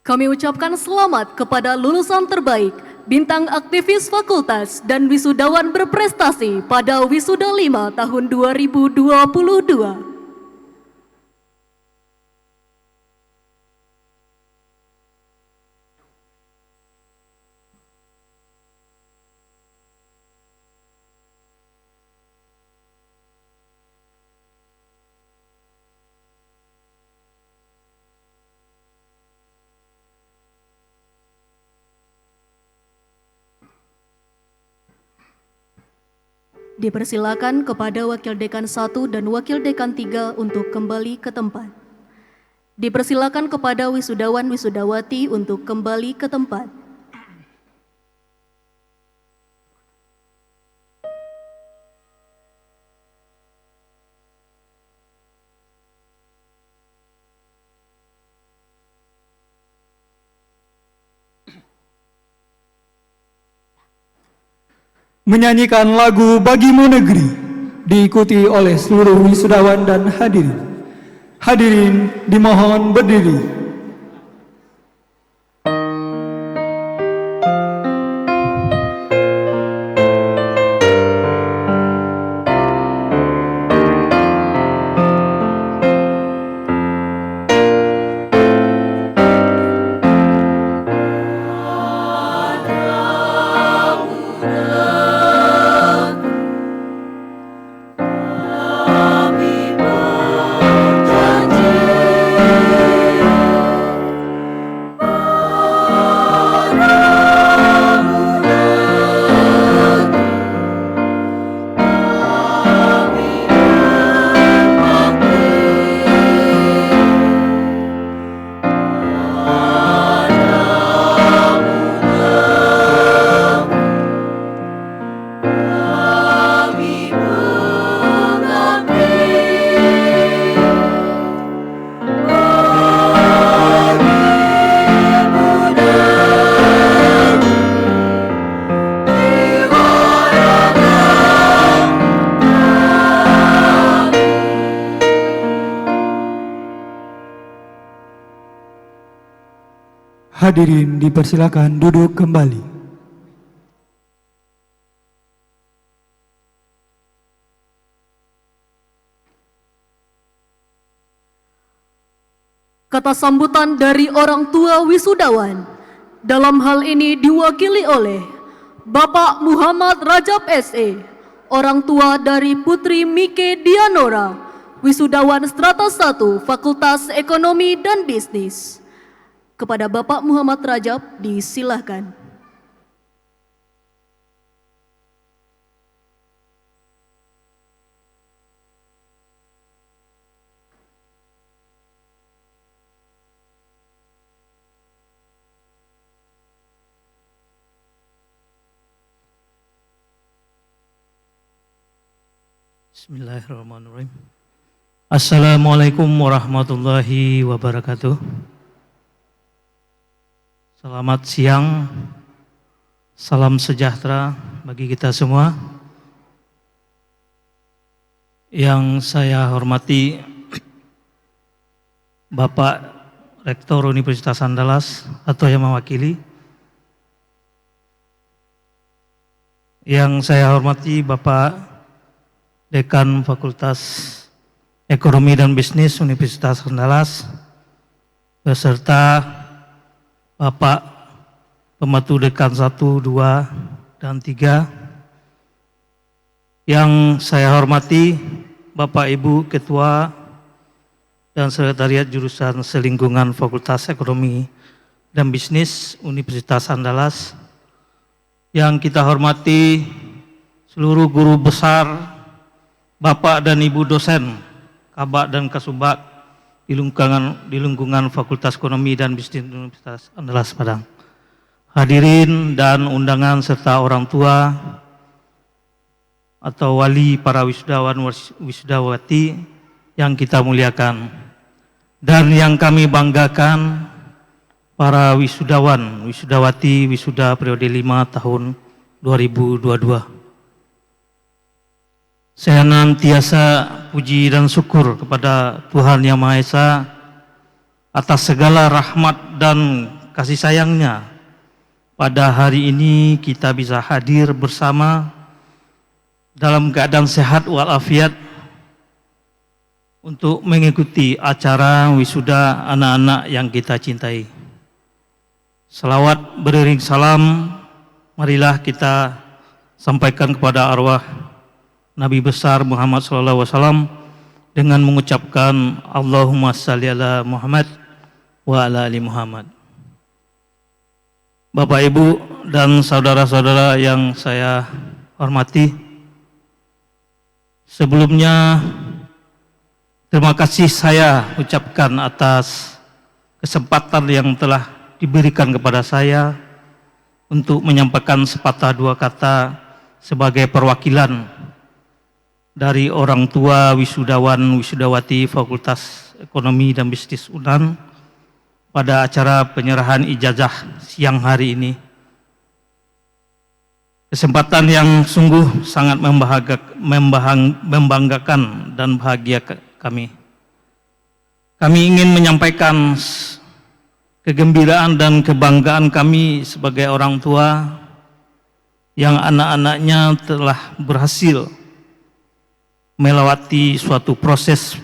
Kami ucapkan selamat kepada lulusan terbaik bintang aktivis fakultas dan wisudawan berprestasi pada Wisuda 5 tahun 2022. Dipersilakan kepada Wakil Dekan 1 dan Wakil Dekan 3 untuk kembali ke tempat. Dipersilakan kepada wisudawan-wisudawati untuk kembali ke tempat. Menyanyikan lagu Bagimu Negeri diikuti oleh seluruh wisudawan dan hadirin. Hadirin dimohon berdiri. Hadirin dipersilakan duduk kembali. Kata sambutan dari orang tua wisudawan dalam hal ini diwakili oleh Bapak Muhammad Rajab SE, orang tua dari Putri Mike Dianora, wisudawan strata 1 Fakultas Ekonomi dan Bisnis. Kepada Bapak Muhammad Rajab disilahkan. Bismillahirrahmanirrahim. Assalamualaikum warahmatullahi wabarakatuh. Selamat siang, salam sejahtera bagi kita semua. Yang saya hormati Bapak Rektor Universitas Andalas atau yang mewakili. Yang saya hormati Bapak Dekan Fakultas Ekonomi dan Bisnis Universitas Andalas beserta Bapak Pembantu Dekan 1, 2, dan 3. Yang saya hormati Bapak Ibu Ketua dan Sekretariat Jurusan Selingkungan Fakultas Ekonomi dan Bisnis Universitas Andalas. Yang kita hormati seluruh guru besar, Bapak dan Ibu dosen, Kabak dan Kasubag di lingkungan Fakultas Ekonomi dan Bisnis Universitas Andalas Padang. Hadirin dan undangan serta orang tua atau wali para wisudawan wisudawati yang kita muliakan dan yang kami banggakan, para wisudawan wisudawati wisuda periode 5 tahun 2022. Saya senantiasa puji dan syukur kepada Tuhan Yang Maha Esa atas segala rahmat dan kasih sayangnya pada hari ini kita bisa hadir bersama dalam keadaan sehat walafiat untuk mengikuti acara wisuda anak-anak yang kita cintai. Salawat beriring salam, marilah kita sampaikan kepada arwah Nabi besar Muhammad SAW dengan mengucapkan Allahumma salli ala Muhammad wa ala ali Muhammad. Bapak, Ibu, dan saudara-saudara yang saya hormati, sebelumnya terima kasih saya ucapkan atas kesempatan yang telah diberikan kepada saya untuk menyampaikan sepatah dua kata sebagai perwakilan dari orang tua wisudawan wisudawati Fakultas Ekonomi dan Bisnis UNAN pada acara penyerahan ijazah siang hari ini. Kesempatan yang sungguh sangat membanggakan dan bahagia kami. Kami ingin menyampaikan kegembiraan dan kebanggaan kami sebagai orang tua yang anak-anaknya telah berhasil melewati suatu proses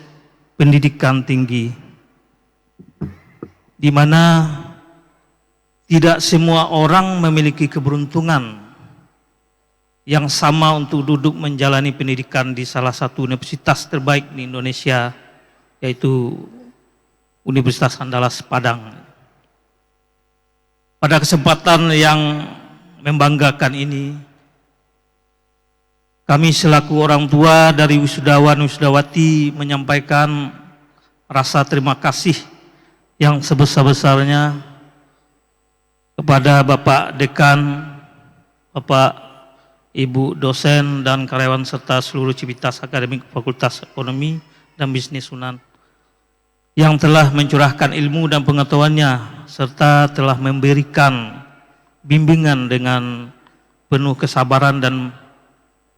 pendidikan tinggi, di mana tidak semua orang memiliki keberuntungan yang sama untuk duduk menjalani pendidikan di salah satu universitas terbaik di Indonesia, yaitu Universitas Andalas Padang. Pada kesempatan yang membanggakan ini, kami selaku orang tua dari wisudawan wisudawati menyampaikan rasa terima kasih yang sebesar-besarnya kepada Bapak Dekan, Bapak Ibu dosen dan karyawan serta seluruh civitas akademik Fakultas Ekonomi dan Bisnis UNAN yang telah mencurahkan ilmu dan pengetahuannya serta telah memberikan bimbingan dengan penuh kesabaran dan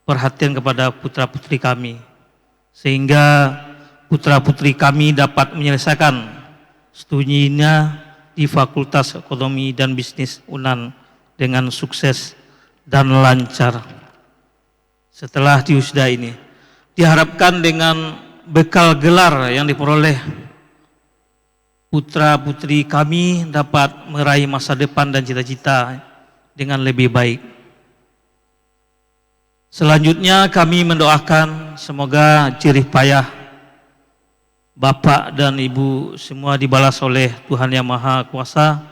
perhatian kepada putra-putri kami, sehingga putra-putri kami dapat menyelesaikan studinya di Fakultas Ekonomi dan Bisnis UNAN dengan sukses dan lancar. Setelah diwisuda ini, diharapkan dengan bekal gelar yang diperoleh, putra-putri kami dapat meraih masa depan dan cita-cita dengan lebih baik. Selanjutnya kami mendoakan semoga jerih payah Bapak dan Ibu semua dibalas oleh Tuhan Yang Maha Kuasa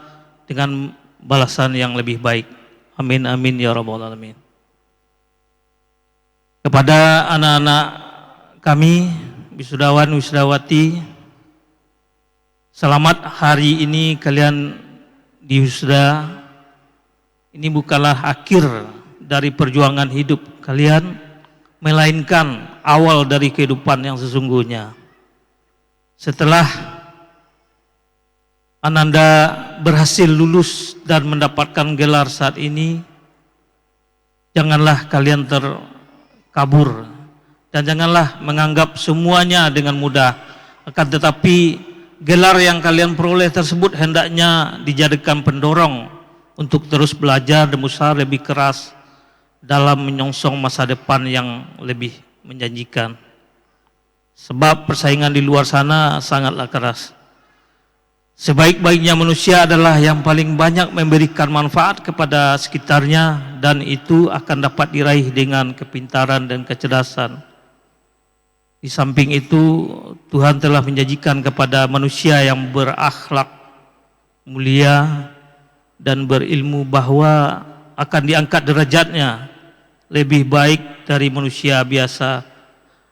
dengan balasan yang lebih baik. Amin amin ya rabbal alamin. Kepada anak-anak kami, wisudawan wisudawati, selamat hari ini kalian diwisuda. Ini bukanlah akhir dari perjuangan hidup kalian, melainkan awal dari kehidupan yang sesungguhnya. Setelah Ananda berhasil lulus dan mendapatkan gelar saat ini, janganlah kalian terkabur dan janganlah menganggap semuanya dengan mudah. Akan tetapi gelar yang kalian peroleh tersebut hendaknya dijadikan pendorong untuk terus belajar dan berusaha lebih keras dalam menyongsong masa depan yang lebih menjanjikan. Sebab persaingan di luar sana sangatlah keras. Sebaik-baiknya manusia adalah yang paling banyak memberikan manfaat kepada sekitarnya, dan itu akan dapat diraih dengan kepintaran dan kecerdasan. Di samping itu, Tuhan telah menjanjikan kepada manusia yang berakhlak mulia dan berilmu bahwa akan diangkat derajatnya lebih baik dari manusia biasa.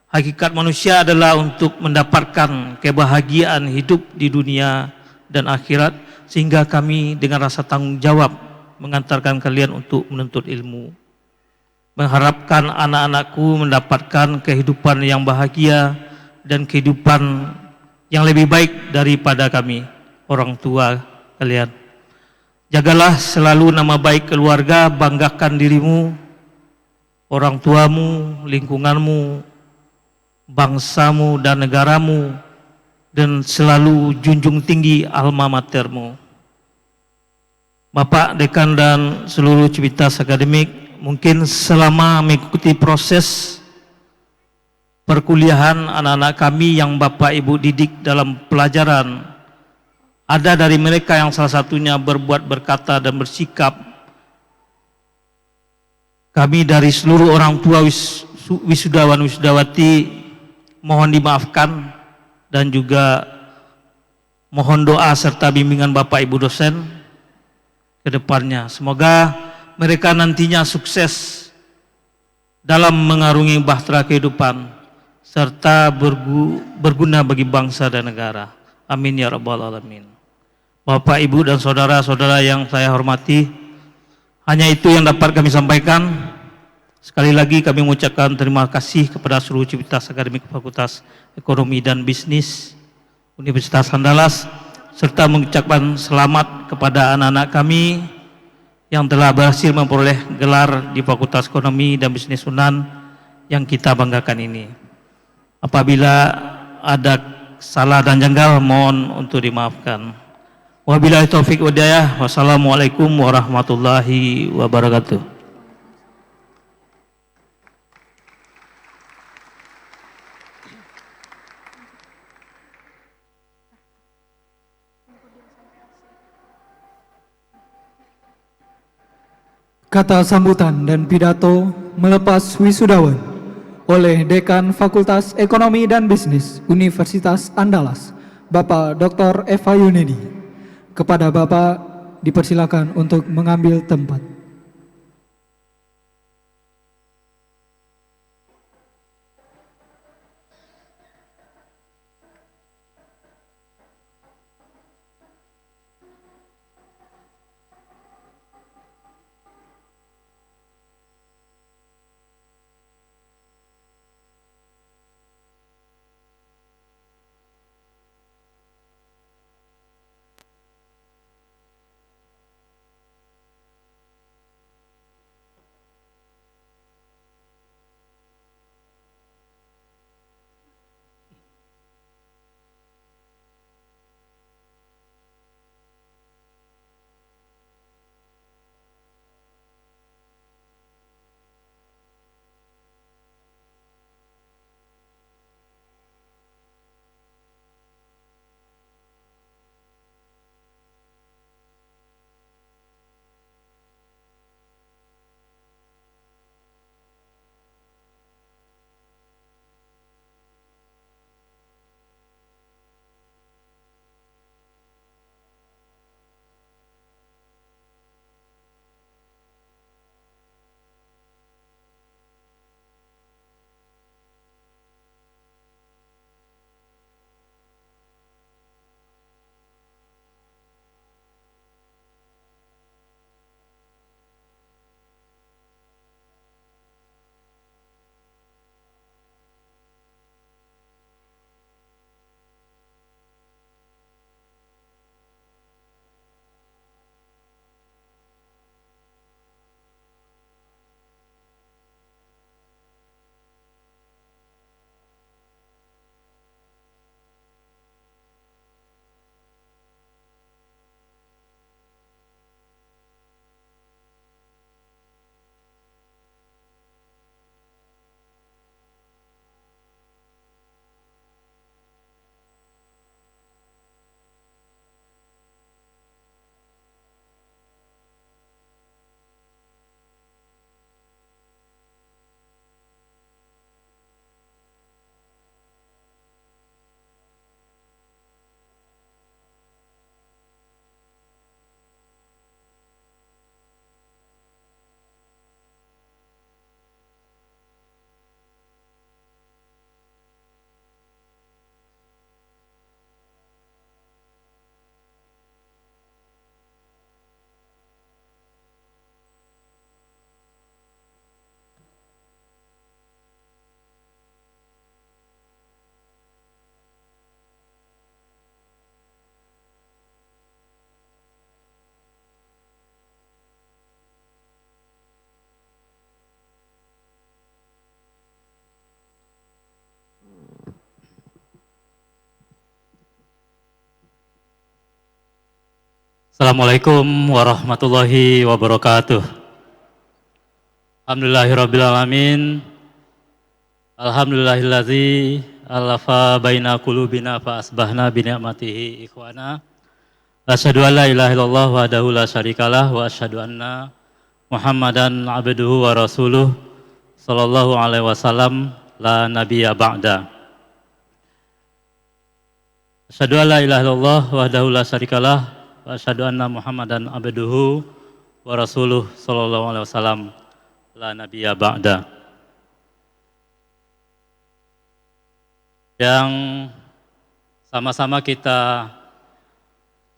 Hakikat manusia adalah untuk mendapatkan kebahagiaan hidup di dunia dan akhirat, sehingga kami dengan rasa tanggung jawab mengantarkan kalian untuk menuntut ilmu. Mengharapkan anak-anakku mendapatkan kehidupan yang bahagia dan kehidupan yang lebih baik daripada kami, orang tua kalian. Jagalah selalu nama baik keluarga, banggakan dirimu, orang tuamu, lingkunganmu, bangsamu dan negaramu, dan selalu junjung tinggi alma matermu. Bapak Dekan dan seluruh Civitas Akademik, mungkin selama mengikuti proses perkuliahan anak-anak kami yang Bapak Ibu didik dalam pelajaran, ada dari mereka yang salah satunya berbuat, berkata, dan bersikap. Kami dari seluruh orang tua wisudawan wisudawati mohon dimaafkan dan juga mohon doa serta bimbingan Bapak Ibu dosen ke depannya. Semoga mereka nantinya sukses dalam mengarungi bahtera kehidupan serta berguna bagi bangsa dan negara. Amin ya rabbal alamin. Bapak, Ibu, dan saudara-saudara yang saya hormati, hanya itu yang dapat kami sampaikan. Sekali lagi kami mengucapkan terima kasih kepada seluruh Civitas Akademik Fakultas Ekonomi dan Bisnis Universitas Andalas, serta mengucapkan selamat kepada anak-anak kami yang telah berhasil memperoleh gelar di Fakultas Ekonomi dan Bisnis Unan yang kita banggakan ini. Apabila ada salah dan janggal, mohon untuk dimaafkan. Wabillahi taufik wal hidayah. Wassalamualaikum warahmatullahi wabarakatuh. Kata sambutan dan pidato melepas wisudawan oleh Dekan Fakultas Ekonomi dan Bisnis Universitas Andalas, Bapak Dr. Eva Yunedi. Kepada Bapak dipersilakan untuk mengambil tempat. Assalamualaikum warahmatullahi wabarakatuh. Alhamdulillahirrabbilalamin. Alhamdulillahillazi alafa baina qulubina fa asbahna bi ni'matihi ikhwana. Asyhadu an la ilaha illallah wahdahu la syarikalah wa asyhadu anna Muhammadan abduhu wa rasuluh sallallahu alaihi wasallam la nabiyya ba'da. Asyhadu an la ilaha illallah wahdahu la syarikalah wa asyhadu anna Muhammadan abduhu wa rasuluh sallallahu alaihi wasallam la nabiyya ba'da. Yang sama-sama kita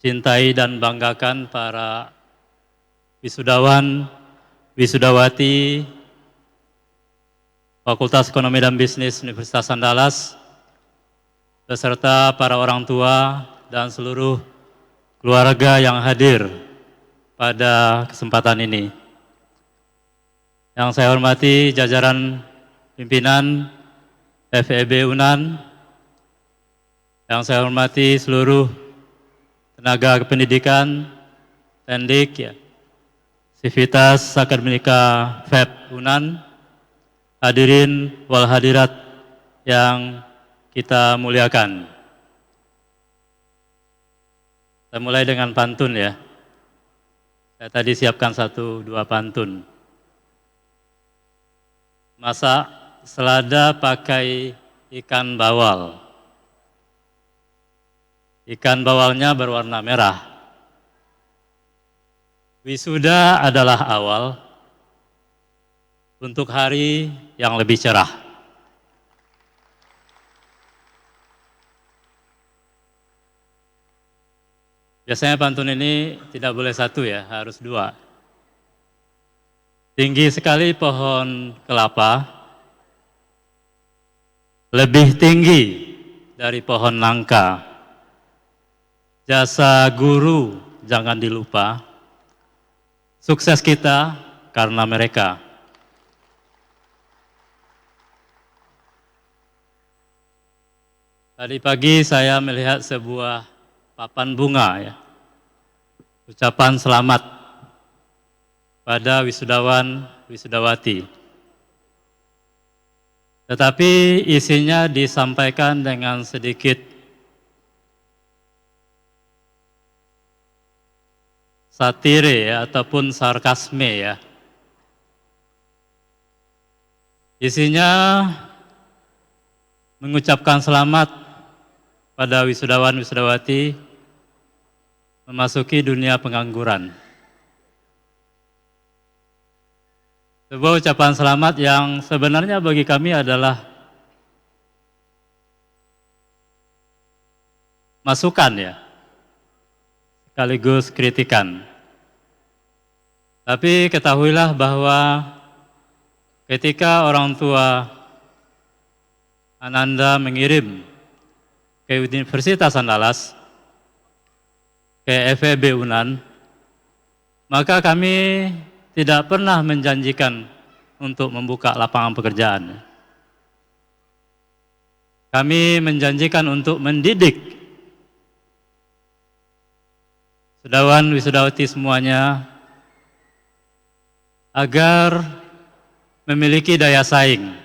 cintai dan banggakan para wisudawan, wisudawati Fakultas Ekonomi dan Bisnis Universitas Andalas, beserta para orang tua dan seluruh keluarga yang hadir pada kesempatan ini. Yang saya hormati jajaran pimpinan FEB UNAN, yang saya hormati seluruh tenaga kependidikan, Tendik, ya, Sivitas Akademika FEB UNAN, hadirin wal hadirat yang kita muliakan. Saya mulai dengan pantun ya. Saya tadi siapkan 1-2 pantun. Masak selada pakai ikan bawal. Ikan bawalnya berwarna merah. Wisuda adalah awal untuk hari yang lebih cerah. Biasanya pantun ini tidak boleh 1 ya, harus 2. Tinggi sekali pohon kelapa, lebih tinggi dari pohon nangka. Jasa guru jangan dilupa, sukses kita karena mereka. Tadi pagi saya melihat sebuah papan bunga ya, ucapan selamat pada wisudawan, wisudawati. Tetapi isinya disampaikan dengan sedikit satire ya, ataupun sarkasme ya. Isinya mengucapkan selamat pada wisudawan, wisudawati memasuki dunia pengangguran. Sebuah ucapan selamat yang sebenarnya bagi kami adalah masukan ya, sekaligus kritikan. Tapi ketahuilah bahwa ketika orang tua Ananda mengirim ke Universitas Andalas, ke FEB UNAN, maka kami tidak pernah menjanjikan untuk membuka lapangan pekerjaan. Kami menjanjikan untuk mendidik wisudawan, wisudawati semuanya agar memiliki daya saing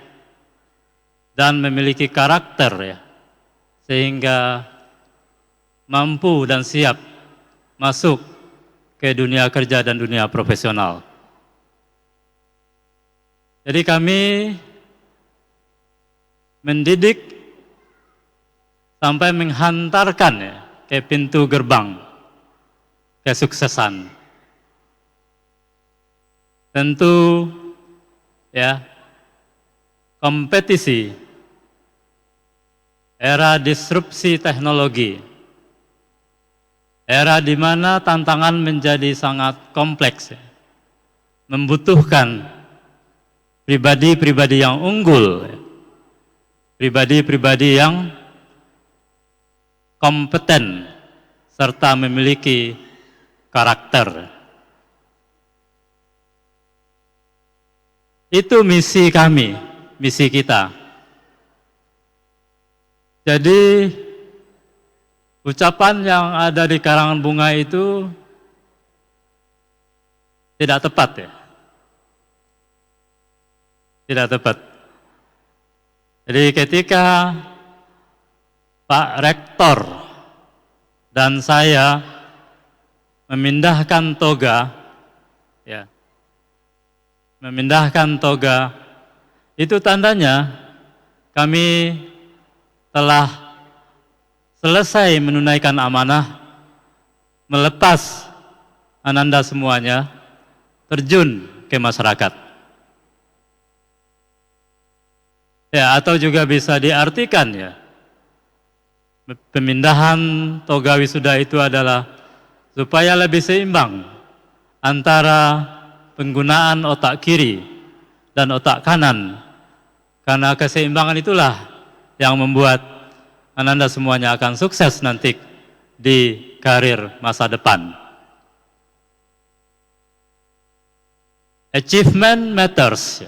dan memiliki karakter ya, sehingga mampu dan siap masuk ke dunia kerja dan dunia profesional. Jadi kami mendidik sampai menghantarkan ya, ke pintu gerbang kesuksesan. Tentu ya, kompetisi, era disrupsi teknologi, era di mana tantangan menjadi sangat kompleks, ya, membutuhkan pribadi-pribadi yang unggul, pribadi-pribadi yang kompeten, serta memiliki karakter. Itu misi kami, misi kita. Jadi ucapan yang ada di karangan bunga itu tidak tepat ya. Tidak tepat. Jadi ketika Pak Rektor dan saya memindahkan toga, ya, memindahkan toga, itu tandanya kami telah selesai menunaikan amanah, melepas Ananda semuanya, terjun ke masyarakat. Ya, atau juga bisa diartikan ya, pemindahan toga wisuda itu adalah supaya lebih seimbang antara penggunaan otak kiri dan otak kanan. Karena keseimbangan itulah yang membuat Ananda semuanya akan sukses nanti di karir masa depan. Achievement matters.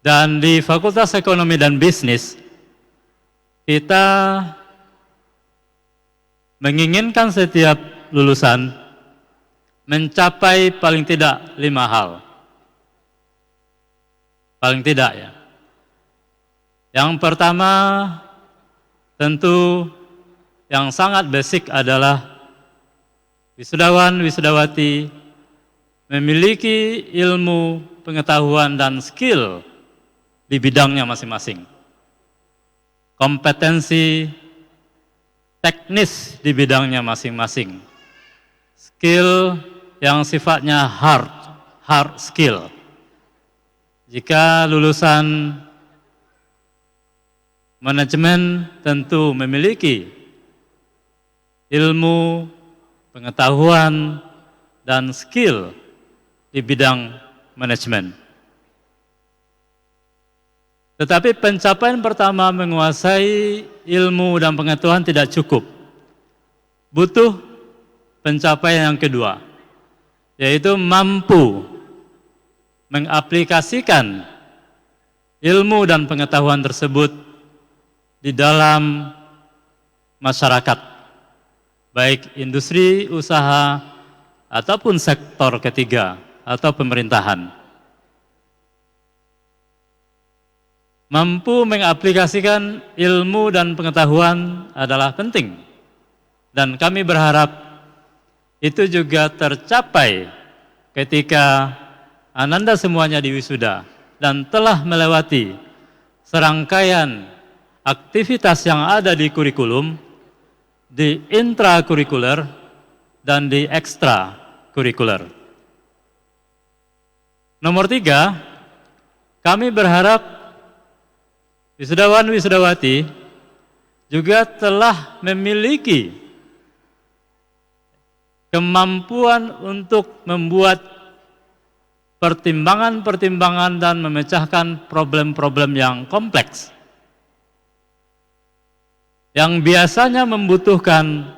Dan di Fakultas Ekonomi dan Bisnis, kita menginginkan setiap lulusan mencapai paling tidak 5 hal. Paling tidak ya. Yang pertama, tentu yang sangat basic adalah wisudawan, wisudawati memiliki ilmu, pengetahuan, dan skill di bidangnya masing-masing. Kompetensi teknis di bidangnya masing-masing. Skill yang sifatnya hard skill. Jika lulusan manajemen tentu memiliki ilmu, pengetahuan, dan skill di bidang manajemen. Tetapi pencapaian pertama menguasai ilmu dan pengetahuan tidak cukup. Butuh pencapaian yang kedua, yaitu mampu mengaplikasikan ilmu dan pengetahuan tersebut di dalam masyarakat, baik industri, usaha, ataupun sektor ketiga atau pemerintahan. Mampu mengaplikasikan ilmu dan pengetahuan adalah penting. Dan kami berharap itu juga tercapai ketika Ananda semuanya diwisuda dan telah melewati serangkaian aktivitas yang ada di kurikulum, di intrakurikuler, dan di ekstrakurikuler. Nomor 3, kami berharap wisudawan wisudawati juga telah memiliki kemampuan untuk membuat pertimbangan-pertimbangan dan memecahkan problem-problem yang kompleks, yang biasanya membutuhkan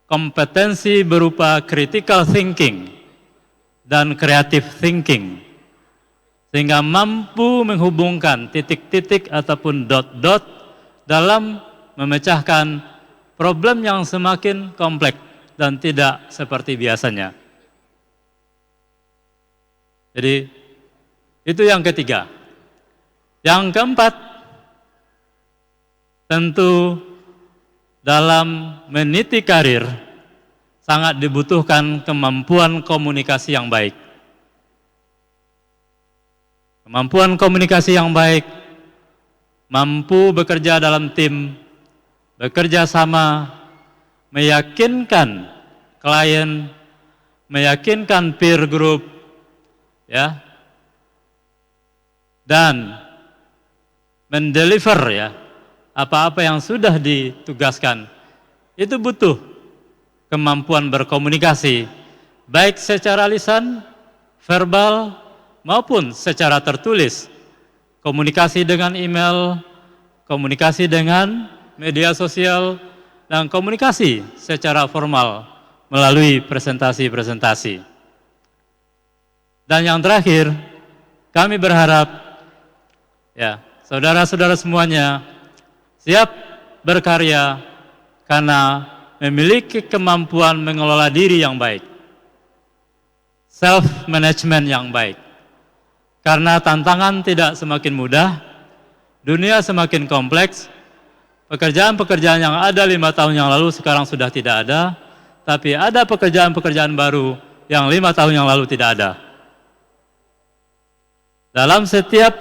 kompetensi berupa critical thinking dan creative thinking, sehingga mampu menghubungkan titik-titik ataupun dot-dot dalam memecahkan problem yang semakin kompleks dan tidak seperti biasanya. Jadi itu yang ketiga. Yang keempat, tentu dalam meniti karir sangat dibutuhkan kemampuan komunikasi yang baik. Kemampuan komunikasi yang baik, mampu bekerja dalam tim, bekerja sama, meyakinkan klien, meyakinkan peer group, ya, dan mendeliver ya apa-apa yang sudah ditugaskan. Itu butuh kemampuan berkomunikasi, baik secara lisan, verbal, maupun secara tertulis. Komunikasi dengan email, komunikasi dengan media sosial, dan komunikasi secara formal melalui presentasi-presentasi. Dan yang terakhir, kami berharap ya, saudara-saudara semuanya siap berkarya karena memiliki kemampuan mengelola diri yang baik, self-management yang baik. Karena tantangan tidak semakin mudah, dunia semakin kompleks, pekerjaan-pekerjaan yang ada 5 tahun yang lalu sekarang sudah tidak ada, tapi ada pekerjaan-pekerjaan baru yang 5 tahun yang lalu tidak ada. Dalam setiap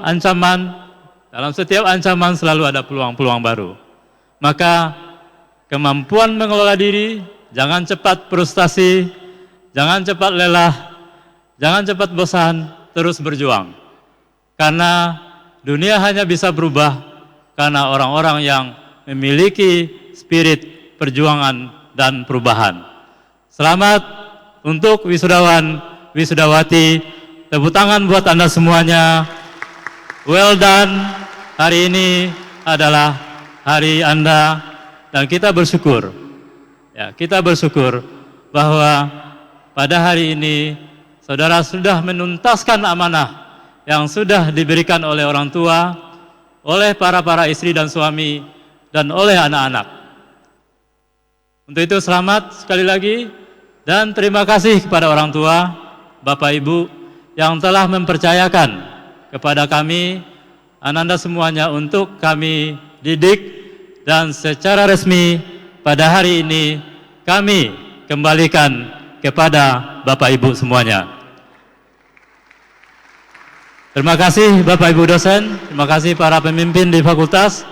ancaman selalu ada peluang-peluang baru. Maka kemampuan mengelola diri, jangan cepat frustasi, jangan cepat lelah, jangan cepat bosan, terus berjuang. Karena dunia hanya bisa berubah karena orang-orang yang memiliki spirit perjuangan dan perubahan. Selamat untuk wisudawan, wisudawati. Tepuk tangan buat Anda semuanya. Well done. Hari ini adalah hari Anda dan kita bersyukur. Ya, kita bersyukur bahwa pada hari ini saudara sudah menuntaskan amanah yang sudah diberikan oleh orang tua, oleh para istri dan suami, dan oleh anak-anak. Untuk itu selamat sekali lagi dan terima kasih kepada orang tua, Bapak Ibu yang telah mempercayakan kepada kami, Ananda semuanya untuk kami didik dan secara resmi pada hari ini kami kembalikan kepada Bapak Ibu semuanya. Terima kasih Bapak Ibu dosen, terima kasih para pemimpin di fakultas.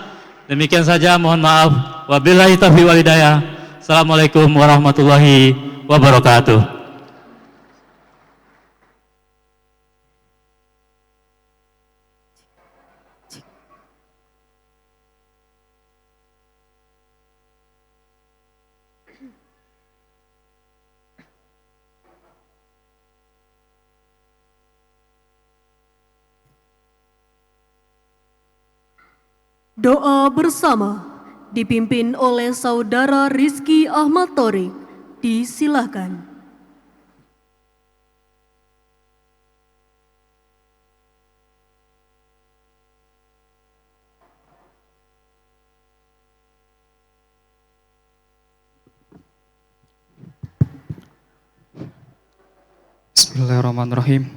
Demikian saja, mohon maaf. Wabillahi taufiq wal hidayah. Assalamualaikum warahmatullahi wabarakatuh. Doa bersama dipimpin oleh Saudara Rizky Ahmad Thorik. Disilahkan. Bismillahirrahmanirrahim.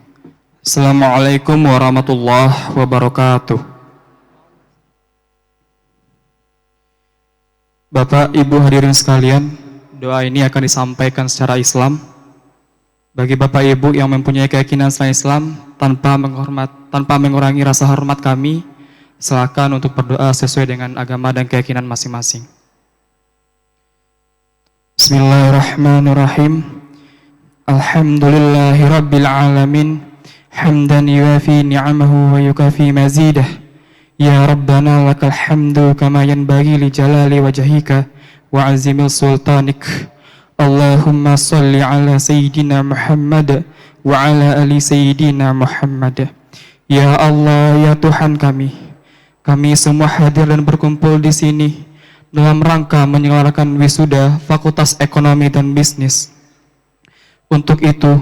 Assalamualaikum warahmatullahi wabarakatuh. Bapak, Ibu hadirin sekalian, doa ini akan disampaikan secara Islam. Bagi Bapak Ibu yang mempunyai keyakinan selain Islam, tanpa mengurangi rasa hormat kami, silakan untuk berdoa sesuai dengan agama dan keyakinan masing-masing. Bismillahirrahmanirrahim. Alhamdulillahirabbil alamin, hamdan yuafi ni'amahu wa yukafi mazidah. Ya Rabbana lakal hamdu kama yanbaghi li jalali wajhika wa azimil sultanik. Allahumma salli ala Sayyidina Muhammad wa ala ali Sayyidina Muhammad. Ya Allah, ya Tuhan kami semua hadir dan berkumpul di sini dalam rangka menyelenggarakan wisuda Fakultas Ekonomi dan Bisnis. Untuk itu,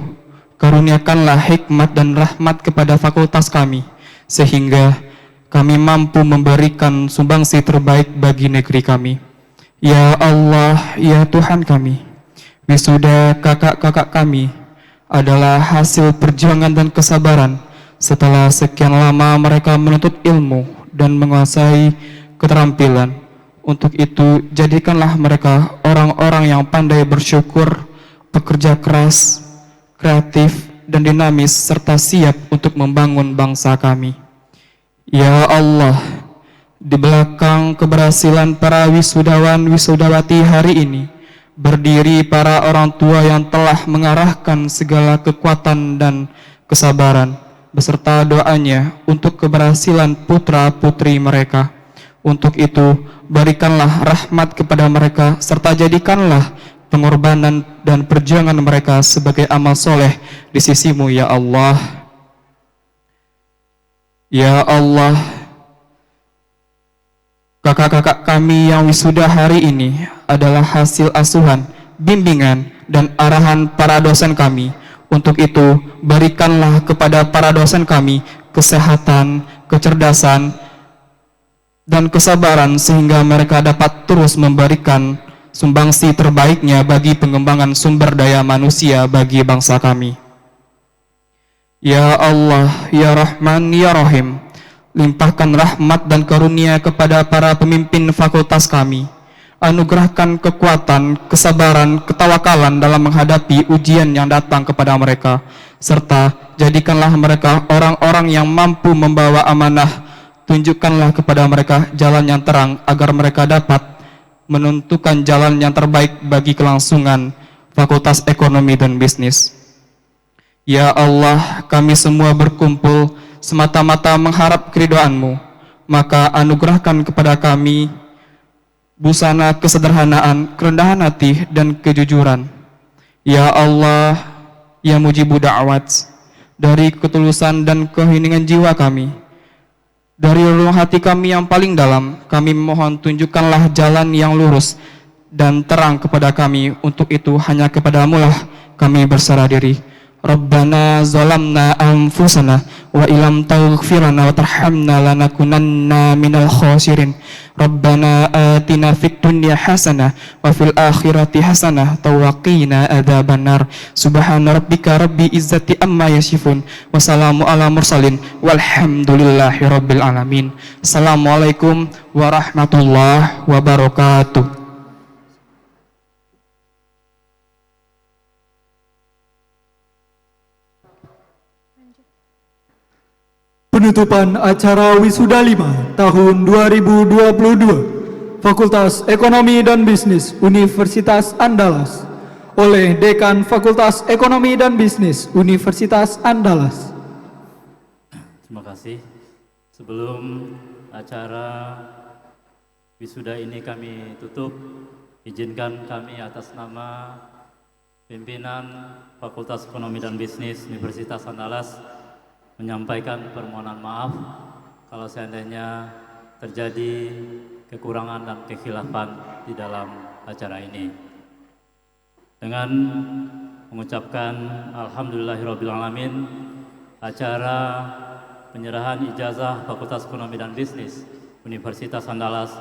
karuniakanlah hikmat dan rahmat kepada fakultas kami, sehingga kami mampu memberikan sumbangsi terbaik bagi negeri kami. Ya Allah, ya Tuhan kami, wisuda kakak-kakak kami adalah hasil perjuangan dan kesabaran setelah sekian lama mereka menuntut ilmu dan menguasai keterampilan. Untuk itu, jadikanlah mereka orang-orang yang pandai bersyukur, pekerja keras, kreatif, dan dinamis, serta siap untuk membangun bangsa kami. Ya Allah, di belakang keberhasilan para wisudawan wisudawati hari ini, berdiri para orang tua yang telah mengarahkan segala kekuatan dan kesabaran, beserta doanya untuk keberhasilan putra-putri mereka. Untuk itu, berikanlah rahmat kepada mereka, serta jadikanlah pengorbanan dan perjuangan mereka sebagai amal soleh di sisimu, ya Allah. Ya Allah, kakak-kakak kami yang wisuda hari ini adalah hasil asuhan, bimbingan, dan arahan para dosen kami. Untuk itu, berikanlah kepada para dosen kami kesehatan, kecerdasan, dan kesabaran sehingga mereka dapat terus memberikan sumbangsi terbaiknya bagi pengembangan sumber daya manusia bagi bangsa kami. Ya Allah, Ya Rahman, Ya Rahim, limpahkan rahmat dan karunia kepada para pemimpin fakultas kami. Anugerahkan kekuatan, kesabaran, ketawakalan dalam menghadapi ujian yang datang kepada mereka, serta jadikanlah mereka orang-orang yang mampu membawa amanah. Tunjukkanlah kepada mereka jalan yang terang agar mereka dapat menentukan jalan yang terbaik bagi kelangsungan Fakultas Ekonomi dan Bisnis. Ya Allah, kami semua berkumpul semata-mata mengharap keridhaan-Mu, maka anugerahkan kepada kami busana kesederhanaan, kerendahan hati, dan kejujuran. Ya Allah, Ya Mujibu Da'wat, dari ketulusan dan keheningan jiwa kami, dari relung hati kami yang paling dalam, kami mohon tunjukkanlah jalan yang lurus dan terang kepada kami. Untuk itu hanya kepadamu lah kami berserah diri. Rabbana zalamna anfusana wa ilam taghfirana wa tarhamna lanakunanna minal khasirin. Rabbana atina fid dunya hasanah wa fil akhirati hasanah wa qina adzabannar. Subhana rabbika rabbil izzati amma yasifun wa salamu ala mursalin walhamdulillahi rabbil alamin. Assalamualaikum warahmatullahi wabarakatuh. Penutupan acara Wisuda 5 tahun 2022 Fakultas Ekonomi dan Bisnis Universitas Andalas oleh Dekan Fakultas Ekonomi dan Bisnis Universitas Andalas. Terima kasih. Sebelum acara wisuda ini kami tutup, izinkan kami atas nama pimpinan Fakultas Ekonomi dan Bisnis Universitas Andalas menyampaikan permohonan maaf kalau seandainya terjadi kekurangan dan kekhilafan di dalam acara ini. Dengan mengucapkan alhamdulillahirrabbilalamin, acara penyerahan ijazah Fakultas Ekonomi dan Bisnis Universitas Andalas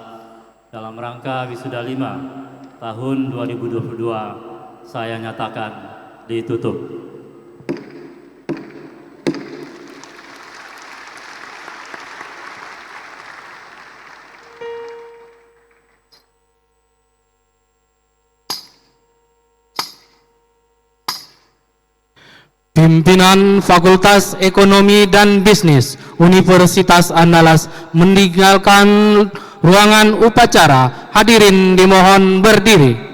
dalam rangka Wisuda 5 tahun 2022 saya nyatakan ditutup. Pimpinan Fakultas Ekonomi dan Bisnis Universitas Andalas meninggalkan ruangan upacara. Hadirin dimohon berdiri.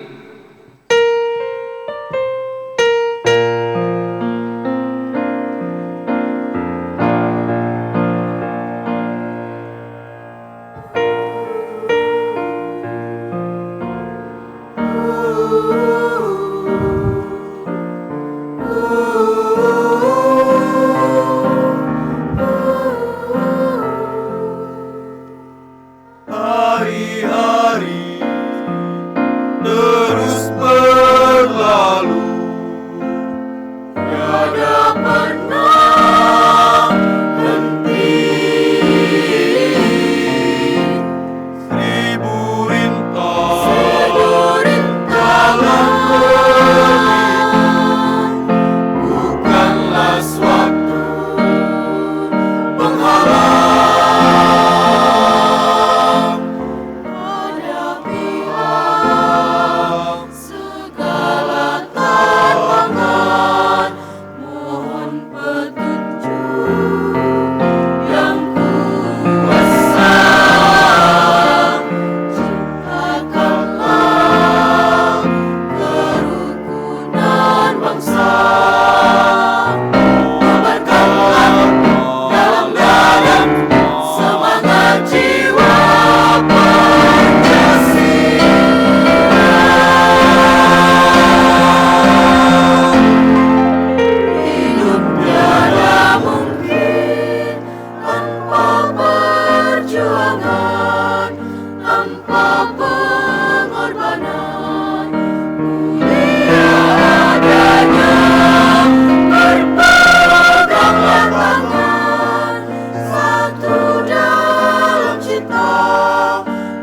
Hari-hari terus berlalu, tiada pernah henti. Seribu rintangan bukanlah suatu penghalang.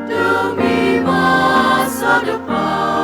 Demi masa depan.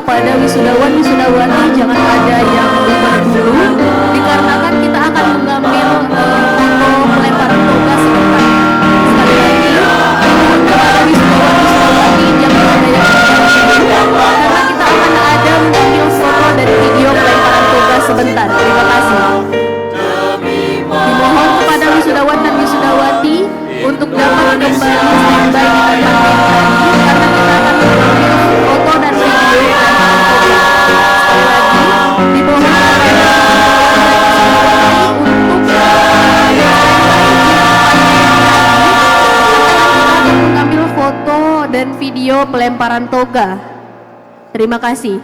kepada wisudawan-wisudawati jangan ada yang bubar dulu, dikarenakan kita akan mengambil foto pelemparan toga sebentar. Sekali lagi, kepada wisudawan-wisudawati jangan ada yang bubar dulu, karena kita akan ada mengambil foto dan video pelemparan toga sebentar. Terima kasih. Dimohon kepada wisudawan dan wisudawati untuk dapat kembali standby di tempat yang tadi, karena kita akan mengambil foto dan video pelemparan toga. Sekali lagi, dimohon kepada untuk mengambil foto dan video pelemparan toga. Terima kasih.